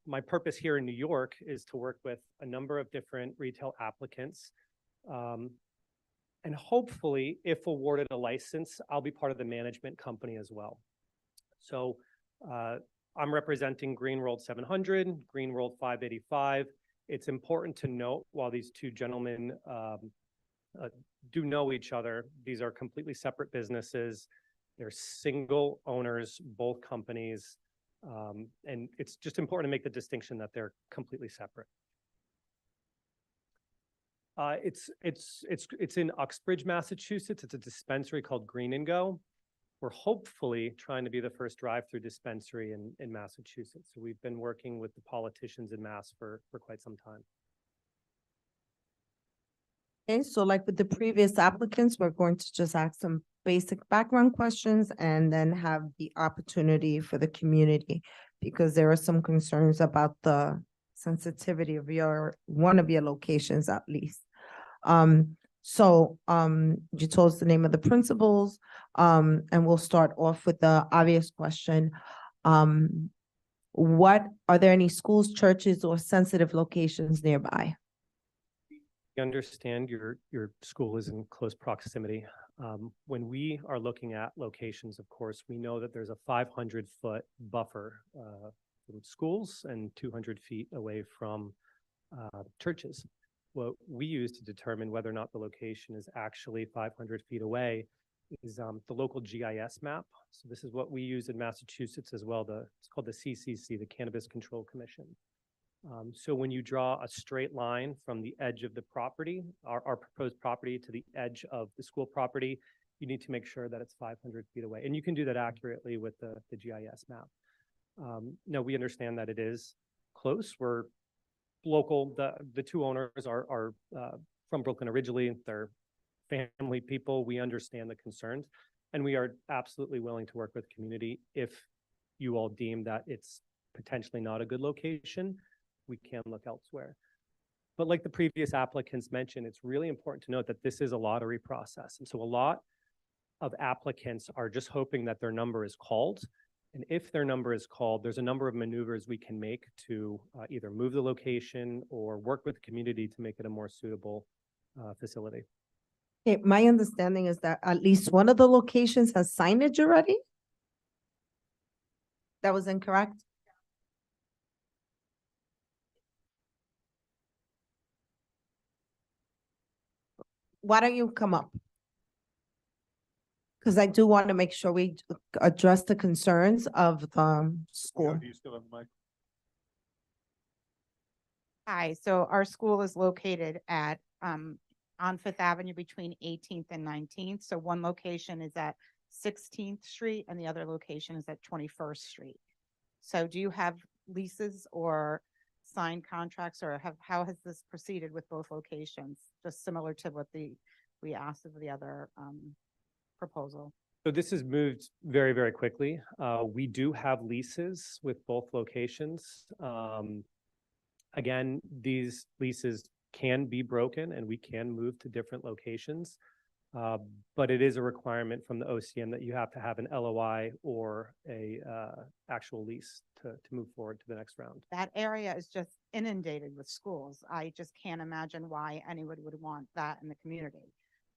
My purpose here in New York is to work with a number of different retail applicants. And hopefully, if awarded a license, I'll be part of the management company as well. So I'm representing Green World 700, Green World 585. It's important to note, while these two gentlemen do know each other, these are completely separate businesses. They're single owners, both companies. And it's just important to make the distinction that they're completely separate. It's in Uxbridge, Massachusetts. It's a dispensary called Green and Go. We're hopefully trying to be the first drive-through dispensary in Massachusetts. So we've been working with the politicians in Mass for quite some time. Okay, so like with the previous applicants, we're going to just ask some basic background questions and then have the opportunity for the community, because there are some concerns about the sensitivity of one of your locations at least. You told us the name of the principals, and we'll start off with the obvious question. Are there any schools, churches, or sensitive locations nearby? I understand your school is in close proximity. When we are looking at locations, of course, we know that there's a 500-foot buffer from schools and 200 feet away from churches. What we use to determine whether or not the location is actually 500 feet away is the local GIS map. So this is what we use in Massachusetts as well. It's called the CCC, the Cannabis Control Commission. So when you draw a straight line from the edge of the property, our proposed property, to the edge of the school property, you need to make sure that it's 500 feet away. And you can do that accurately with the GIS map. Now, we understand that it is close. We're local. The two owners are from Brooklyn originally. They're family people. We understand the concerns. And we are absolutely willing to work with community if you all deem that it's potentially not a good location. We can look elsewhere. But like the previous applicants mentioned, it's really important to note that this is a lottery process. And so a lot of applicants are just hoping that their number is called. And if their number is called, there's a number of maneuvers we can make to either move the location or work with the community to make it a more suitable facility. Okay, my understanding is that at least one of the locations has signage already? That was incorrect? Why don't you come up? Because I do want to make sure we address the concerns of the school. Do you still have the mic? Hi, so our school is located at, on Fifth Avenue between 18th and 19th. So one location is at 16th Street and the other location is at 21st Street. So do you have leases or signed contracts, or how has this proceeded with both locations? Just similar to what we asked of the other proposal. So this has moved very, very quickly. We do have leases with both locations. Again, these leases can be broken and we can move to different locations. But it is a requirement from the OCM that you have to have an LOI or a actual lease to move forward to the next round. That area is just inundated with schools. I just can't imagine why anybody would want that in the community.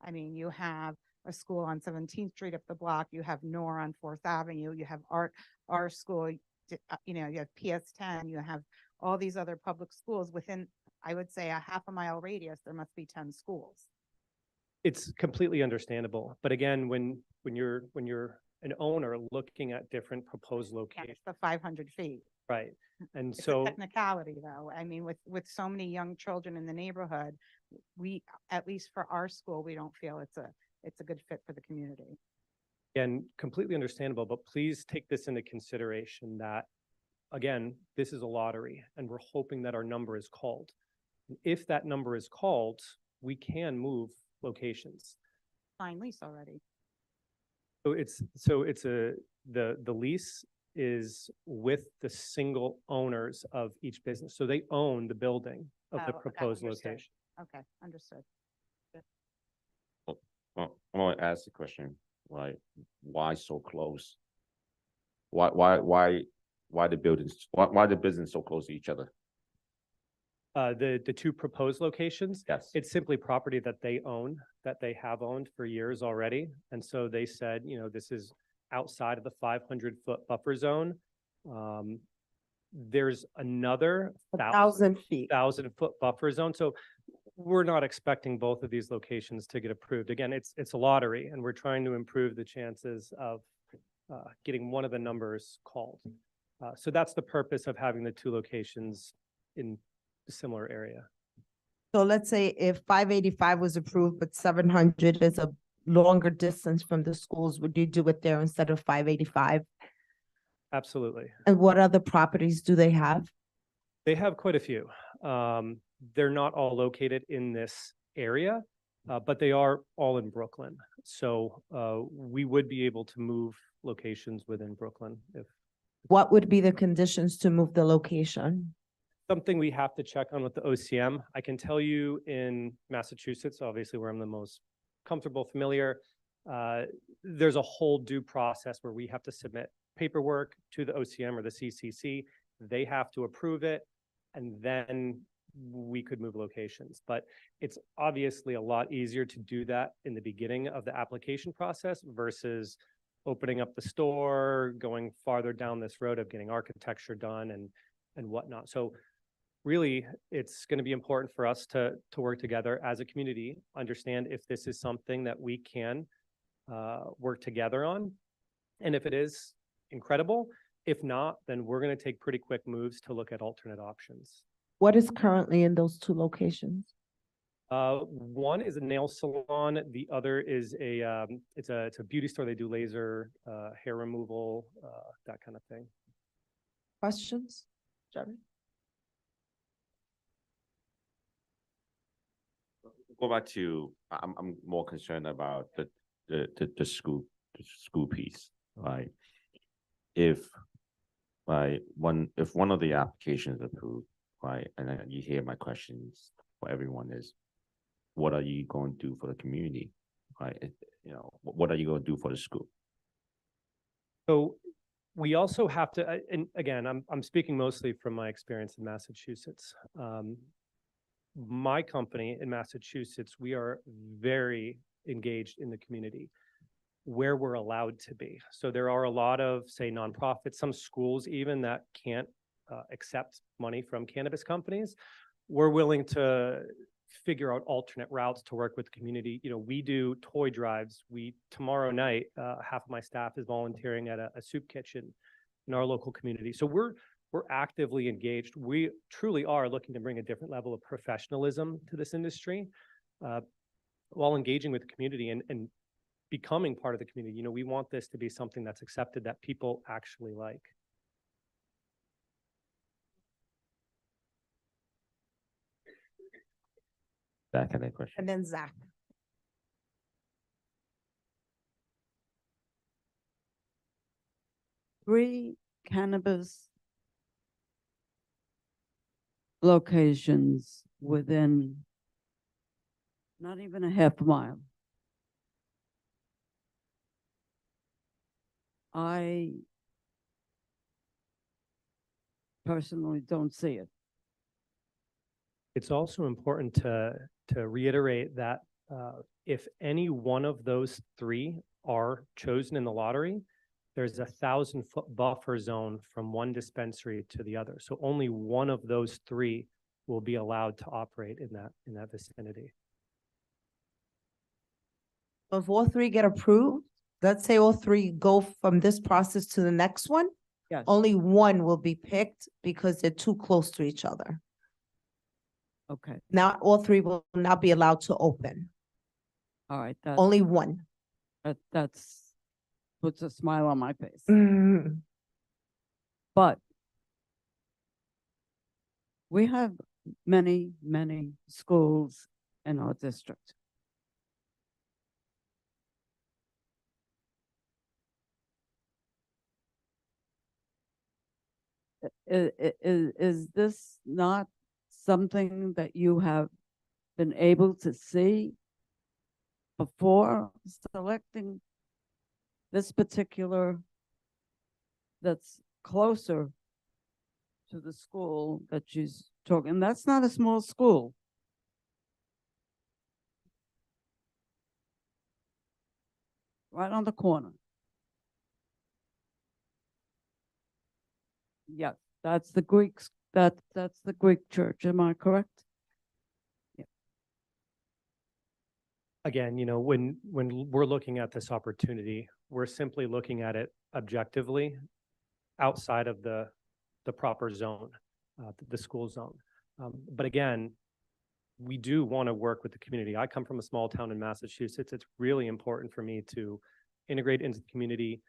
I mean, you have a school on 17th Street up the block, you have NOR on 4th Avenue, you have our school, you know, you have PS10, you have all these other public schools within, I would say, a half a mile radius, there must be 10 schools. It's completely understandable. But again, when you're an owner looking at different proposed And locations, it's the 500 feet. right? And It's a so technicality though. I mean, with so many young children in the neighborhood, we, at least for our school, we don't feel it's a good fit for the community. again, completely understandable, but please take this into consideration that, again, this is a lottery and we're hoping that our number is called. If that number is called, we can move locations. Signed lease already. The lease is with the single owners of each business. So they own the building of the Oh, okay, proposed understood. location. Okay, understood. Well, I'm gonna ask the question, like, why so close? Why the buildings, why the business so close to each other? The two proposed locations, Yes. it's simply property that they own, that they have owned for years already. And so they said, you know, this is outside of the 500-foot buffer zone. There's another 1,000 feet. 1,000-foot buffer zone. So we're not expecting both of these locations to get approved. Again, it's a lottery and we're trying to improve the chances of getting one of the numbers called. So that's the purpose of having the two locations in a similar area. So let's say if 585 was approved, but 700 is a longer distance from the schools, would you do it there instead of 585? Absolutely. And what other properties do they have? They have quite a few. They're not all located in this area, but they are all in Brooklyn. So we would be able to move locations within Brooklyn if What would be the conditions to move the location? something we have to check on with the OCM. I can tell you in Massachusetts, obviously where I'm the most comfortable, familiar, there's a whole due process where we have to submit paperwork to the OCM or the CCC. They have to approve it, and then we could move locations. But it's obviously a lot easier to do that in the beginning of the application process versus opening up the store, going farther down this road of getting architecture done and whatnot. So really, it's going to be important for us to work together as a community, understand if this is something that we can work together on. And if it is, incredible. If not, then we're going to take pretty quick moves to look at alternate options. What is currently in those two locations? One is a nail salon. The other is it's a beauty store. They do laser hair removal, that kind of thing. Questions? Jeremy? Go back to, I'm more concerned about the school piece, right? If one of the applications approved, right, and then you hear my questions for everyone is, what are you going to do for the community? Right? What are you going to do for the school? So we also have to, and again, I'm speaking mostly from my experience in Massachusetts. My company in Massachusetts, we are very engaged in the community where we're allowed to be. So there are a lot of, say, nonprofits, some schools even that can't accept money from cannabis companies. We're willing to figure out alternate routes to work with the community. We do toy drives. Tomorrow night, half of my staff is volunteering at a soup kitchen in our local community. So we're actively engaged. We truly are looking to bring a different level of professionalism to this industry while engaging with the community and becoming part of the community. We want this to be something that's accepted, that people actually like. That kind of question. And then Zach. Three cannabis locations within not even a half mile. I personally don't see it. It's also important to reiterate that if any one of those three are chosen in the lottery, there's a 1,000-foot buffer zone from one dispensary to the other. So only one of those three will be allowed to operate in that vicinity. If all three get approved, let's say all three go from this process to the next one, Yes. only one will be picked because they're too close to each other. Okay. Now, all three will not be allowed to open. All right. Only one. That's puts a smile on my face. Mhm. But we have many, many schools in our district. Is this not something that you have been able to see before selecting this particular that's closer to the school that she's talking? That's not a small school. Right on the corner. Yes, that's the Greeks. That's the Greek church. Am I correct? Yeah. Again, when we're looking at this opportunity, we're simply looking at it objectively outside of the proper zone, the school zone. But again, we do want to work with the community. I come from a small town in Massachusetts. It's really important for me to integrate into the community.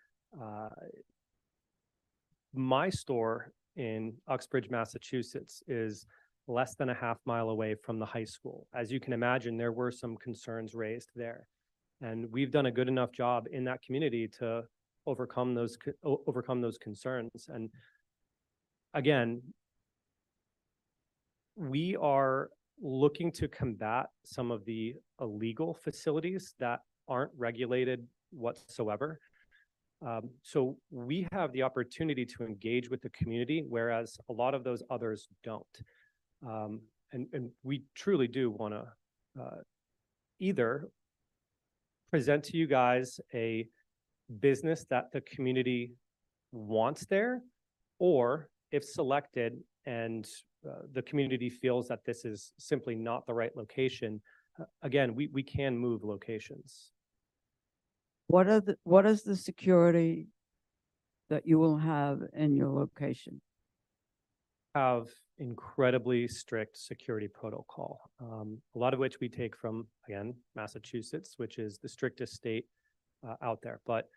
My store in Uxbridge, Massachusetts is less than a half mile away from the high school. As you can imagine, there were some concerns raised there. And we've done a good enough job in that community to overcome those concerns. And again, we are looking to combat some of the illegal facilities that aren't regulated whatsoever. So we have the opportunity to engage with the community, whereas a lot of those others don't. And we truly do want to either present to you guys a business that the community wants there, or if selected and the community feels that this is simply not the right location, again, we can move locations. What is the security that you will have in your location? Have incredibly strict security protocol, a lot of which we take from, again, Massachusetts, which is the strictest state out there. But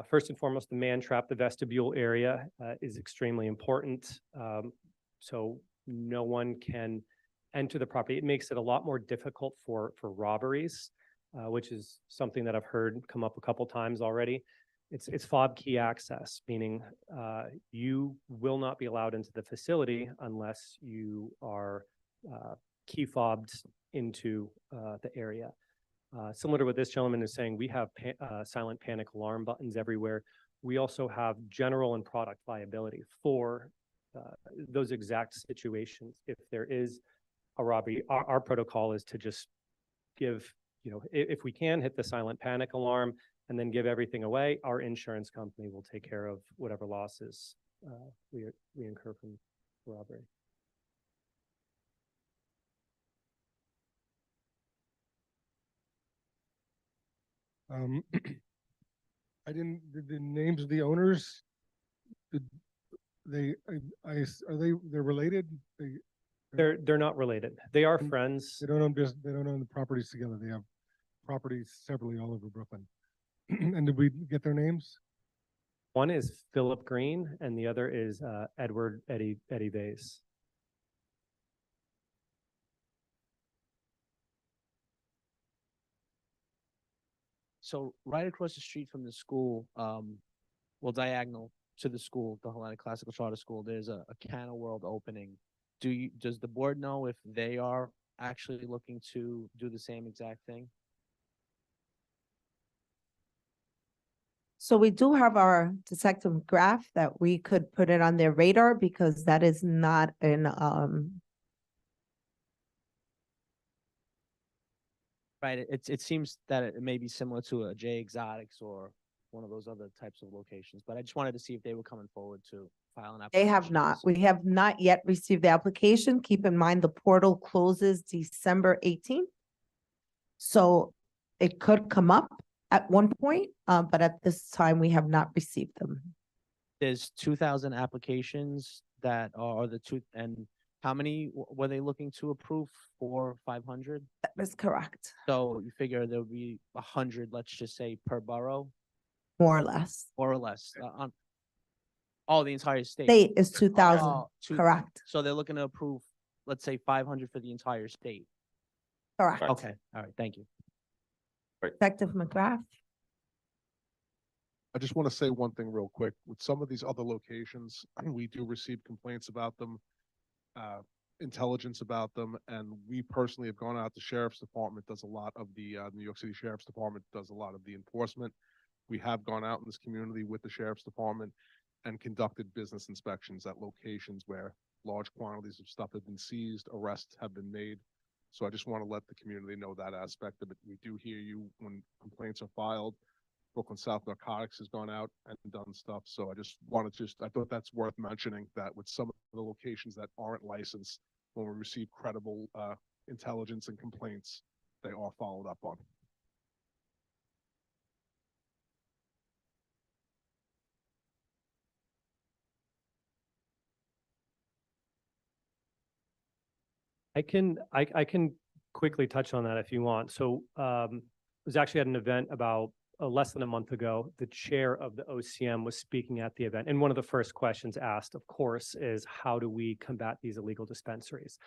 first and foremost, the man trap, the vestibule area is extremely important. So no one can enter the property. It makes it a lot more difficult for robberies, which is something that I've heard come up a couple times already. It's fob key access, meaning you will not be allowed into the facility unless you are key fobbed into the area. Similar to what this gentleman is saying, we have silent panic alarm buttons everywhere. We also have general and product liability for those exact situations. If there is a robbery, our protocol is to just give, if we can, hit the silent panic alarm and then give everything away. Our insurance company will take care of whatever losses we incur from robbery. Did the names of the owners, did they, they're related? They're not related. They are friends. They don't own the properties together. They have properties separately all over Brooklyn. And did we get their names? One is Philip Green and the other is Edward Eddie Vase. So right across the street from the school, well, diagonal to the school, the Hellenic Classical Charter School, there's a Canna World opening. Does the board know if they are actually looking to do the same exact thing? So we do have our detective graph that we could put it on their radar because that is not an, Right, it seems that it may be similar to a J Exotics or one of those other types of locations, but I just wanted to see if they were coming forward to file an they application. have not. We have not yet received the application. Keep in mind, the portal closes December 18th. So it could come up at one point, but at this time, we have not received them. There's 2,000 applications that are the two, and how many were they looking to approve? 400, 500? That is correct. So you figure there'll be 100, let's just say, per borough, More or less. more or less, on all the entire state. State is 2,000, Oh, correct, So they're looking to approve, let's say, 500 for the entire state. correct. Okay, all right, thank you. Detective McGrath? I just want to say one thing real quick. With some of these other locations, we do receive complaints about them, intelligence about them, and we personally have gone out. The Sheriff's Department does a lot of the, New York City Sheriff's Department does a lot of the enforcement. We have gone out in this community with the Sheriff's Department and conducted business inspections at locations where large quantities of stuff have been seized, arrests have been made. So I just want to let the community know that aspect of it. We do hear you when complaints are filed. Brooklyn South Narcotics has gone out and done stuff. So I just wanted to, I thought that's worth mentioning that with some of the locations that aren't licensed, when we receive credible intelligence and complaints, they are followed up on. I can quickly touch on that if you want. So I was actually at an event about less than a month ago. The chair of the OCM was speaking at the event. And one of the first questions asked, of course, is how do we combat these illegal dispensaries?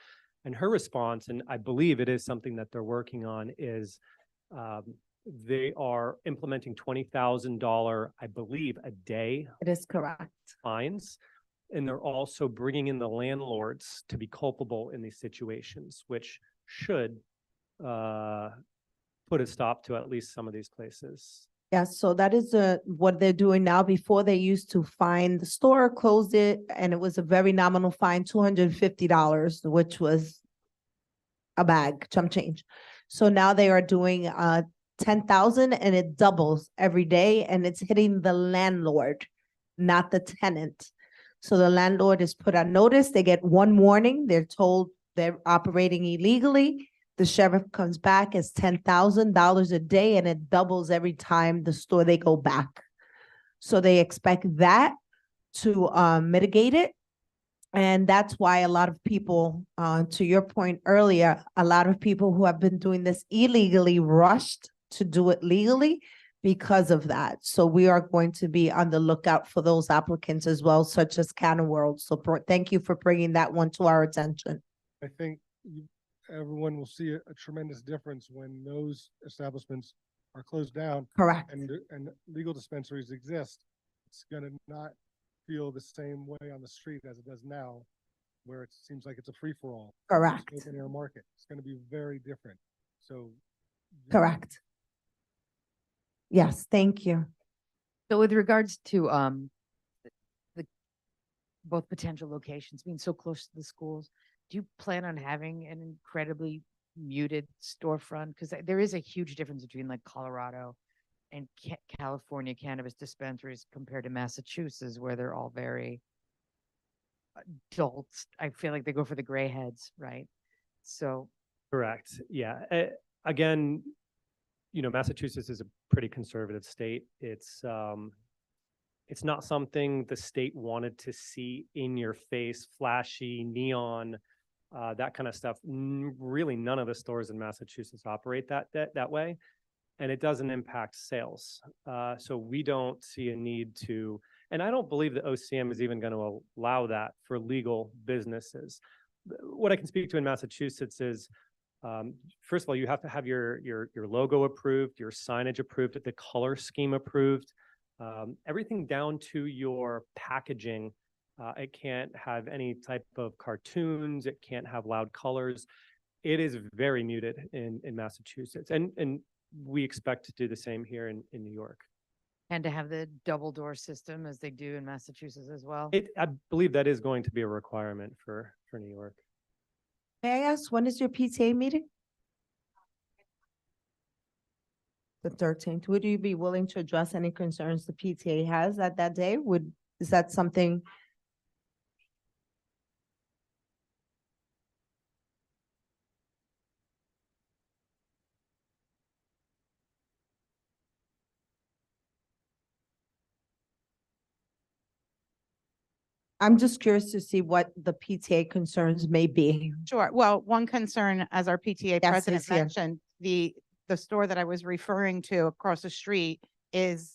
And her response, and I believe it is something that they're working on, is they are implementing $20,000, I believe, a day. It is correct. Fines. And they're also bringing in the landlords to be culpable in these situations, which should put a stop to at least some of these places. Yes, so that is what they're doing now. Before, they used to fine the store, close it, and it was a very nominal fine, $250, which was a bag, chump change. So now they are doing 10,000 and it doubles every day, and it's hitting the landlord, not the tenant. So the landlord is put on notice. They get one warning. They're told they're operating illegally. The sheriff comes back as $10,000 a day, and it doubles every time the store they go back. So they expect that to mitigate it. And that's why a lot of people, to your point earlier, a lot of people who have been doing this illegally rushed to do it legally because of that. So we are going to be on the lookout for those applicants as well, such as Canna World. So thank you for bringing that one to our attention. I think everyone will see a tremendous difference when those establishments are closed down. Correct. And legal dispensaries exist. It's gonna not feel the same way on the street as it does now. where it seems like it's a free-for-all. Correct. Open air market. It's gonna be very different. So. Correct. Yes, thank you. So with regards to the both potential locations being so close to the schools, do you plan on having an incredibly muted storefront? Because there is a huge difference between like Colorado and California cannabis dispensaries compared to Massachusetts, where they're all very adults. I feel like they go for the gray heads, right? So Correct. Yeah. Again, you know, Massachusetts is a pretty conservative state. It's not something the state wanted to see in your face, flashy, neon, that kind of stuff. Really, none of the stores in Massachusetts operate that way, and it doesn't impact sales. So we don't see a need to, and I don't believe the OCM is even going to allow that for legal businesses. What I can speak to in Massachusetts is, first of all, you have to have your logo approved, your signage approved, the color scheme approved, everything down to your packaging. It can't have any type of cartoons. It can't have loud colors. It is very muted in Massachusetts, and we expect to do the same here in New York. and to have the double door system as they do in Massachusetts as well. I believe that is going to be a requirement for New York. May I ask, when is your PTA meeting? The 13th. Would you be willing to address any concerns the PTA has at that day? Is that something? I'm just curious to see what the PTA concerns may be. Sure. Well, one concern, as our PTA Yes, president he's here. mentioned, the store that I was referring to across the street is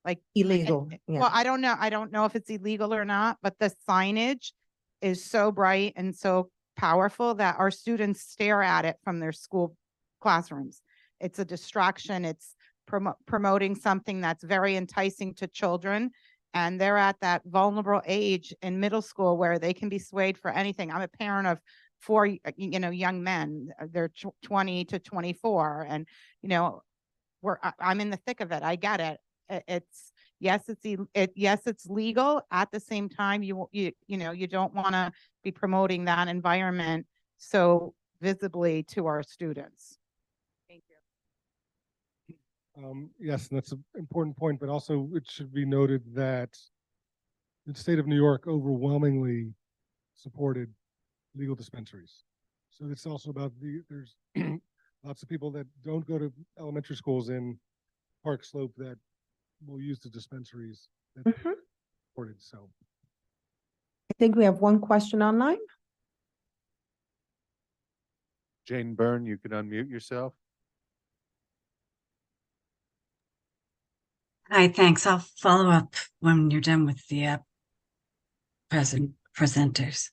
like Illegal, yeah. Well, I don't know. I don't know if it's illegal or not, but the signage is so bright and so powerful that our students stare at it from their school classrooms. It's a distraction. It's promoting something that's very enticing to children. And they're at that vulnerable age in middle school where they can be swayed for anything. I'm a parent of 4, young men. They're 20 to 24, and I'm in the thick of it. I get it. Yes, it's legal. At the same time, you don't want to be promoting that environment so visibly to our students. Thank you. Yes, and that's an important point, but also it should be noted that the state of New York overwhelmingly supported legal dispensaries. So it's also about there's lots of people that don't go to elementary schools in Park Slope that will use the dispensaries that supported. So I think we have one question online. Jane Byrne, you can unmute yourself. Hi, thanks. I'll follow up when you're done with the presenters.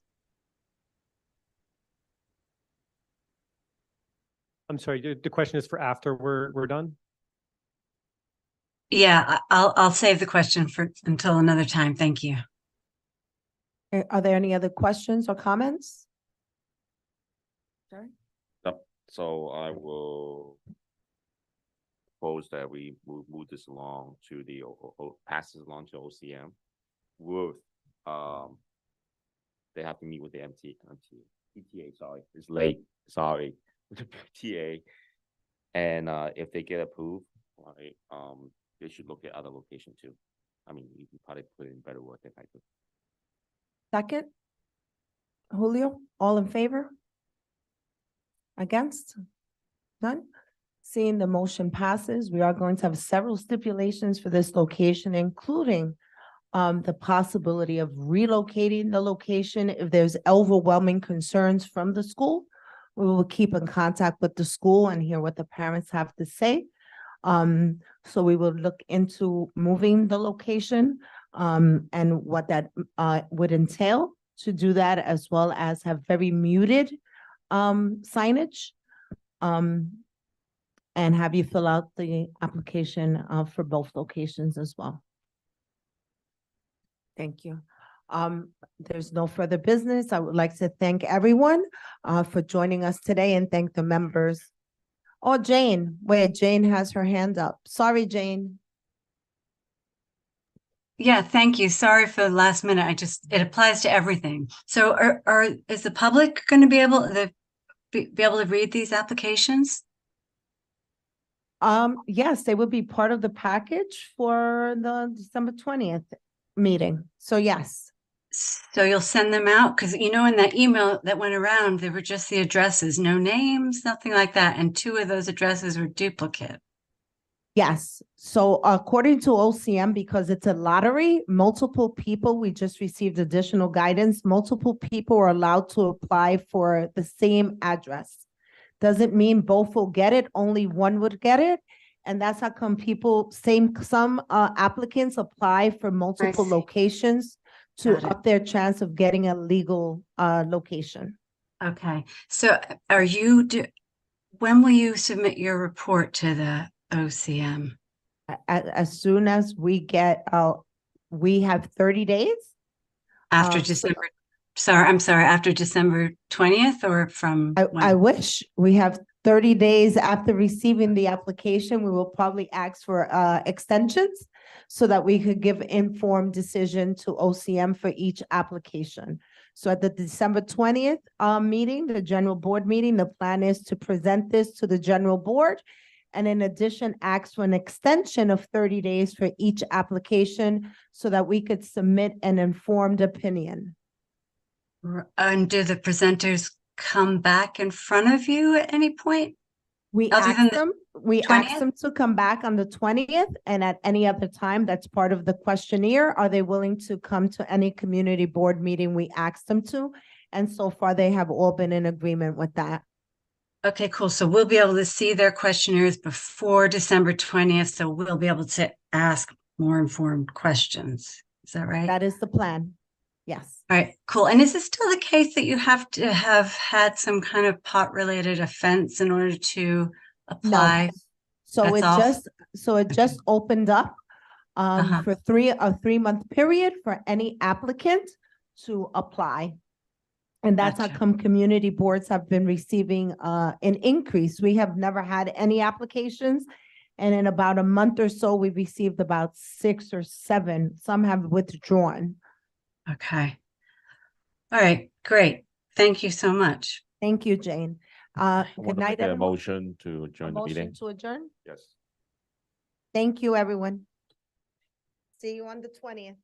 I'm sorry, the question is for after we're done? Yeah, I'll save the question for until another time. Thank you. Are there any other questions or comments? Sorry. Yep. So I will propose that we move this along to the pass this along to OCM with they have to meet with the PTA. Sorry, it's late. Sorry, with the PTA, and if they get approved, right, they should look at other location too. I mean, you can probably put in better work than I could. Second. Julio, all in favor? Against? None? Seeing the motion passes, we are going to have several stipulations for this location, including the possibility of relocating the location if there's overwhelming concerns from the school. We will keep in contact with the school and hear what the parents have to say. So we will look into moving the location and what that would entail to do that, as well as have very muted signage. And have you fill out the application for both locations as well. Thank you. There's no further business. I would like to thank everyone for joining us today and thank the members. Oh, Jane, wait, Jane has her hand up. Sorry, Jane. Yeah, thank you. Sorry for the last minute. It applies to everything. So is the public going to be able to read these applications? Yes, they would be part of the package for the December 20th meeting. So yes. So you'll send them out? Because in that email that went around, there were just the addresses, no names, nothing like that. And 2 of those addresses were duplicate. Yes. So according to OCM, because it's a lottery, multiple people, we just received additional guidance. Multiple people are allowed to apply for the same address. Doesn't mean both will get it, only one would get it. And that's how come some applicants apply for multiple see. locations to Got it. up their chance of getting a legal location. Okay. So when will you submit your report to the OCM? As soon as we get we have 30 days. After so- December, after December 20th or from when? I wish we have 30 days after receiving the application. We will probably ask for extensions so that we could give informed decision to OCM for each application. So at the December 20th meeting, the general board meeting, the plan is to present this to the general board. And in addition, ask for an extension of 30 days for each application so that we could submit an informed opinion. And do the presenters come back in front of you at any point? We Other than asked the them, 20th? to come back on the 20th and at any other time, that's part of the questionnaire. Are they willing to come to any community board meeting we asked them to? And so far, they have all been in agreement with that. Okay, cool. So we'll be able to see their questionnaires before December 20th. So we'll be able to ask more informed questions. Is that right? That is the plan. Yes. All right, cool. And is it still the case that you have to have had some kind of pot-related offense in order to apply? So That's it all? just opened up for a 3-month period for any applicant to apply. And that's how come community boards have been receiving an increase. We have never had any applications. And in about a month or so, we received about 6 or 7. Some have withdrawn. Okay. All right, great. Thank you so much. Thank you, Jane. I Good want to night, make a everyone. motion to adjourn the meeting. Motion to adjourn? Yes. Thank you, everyone. See you on the 20th.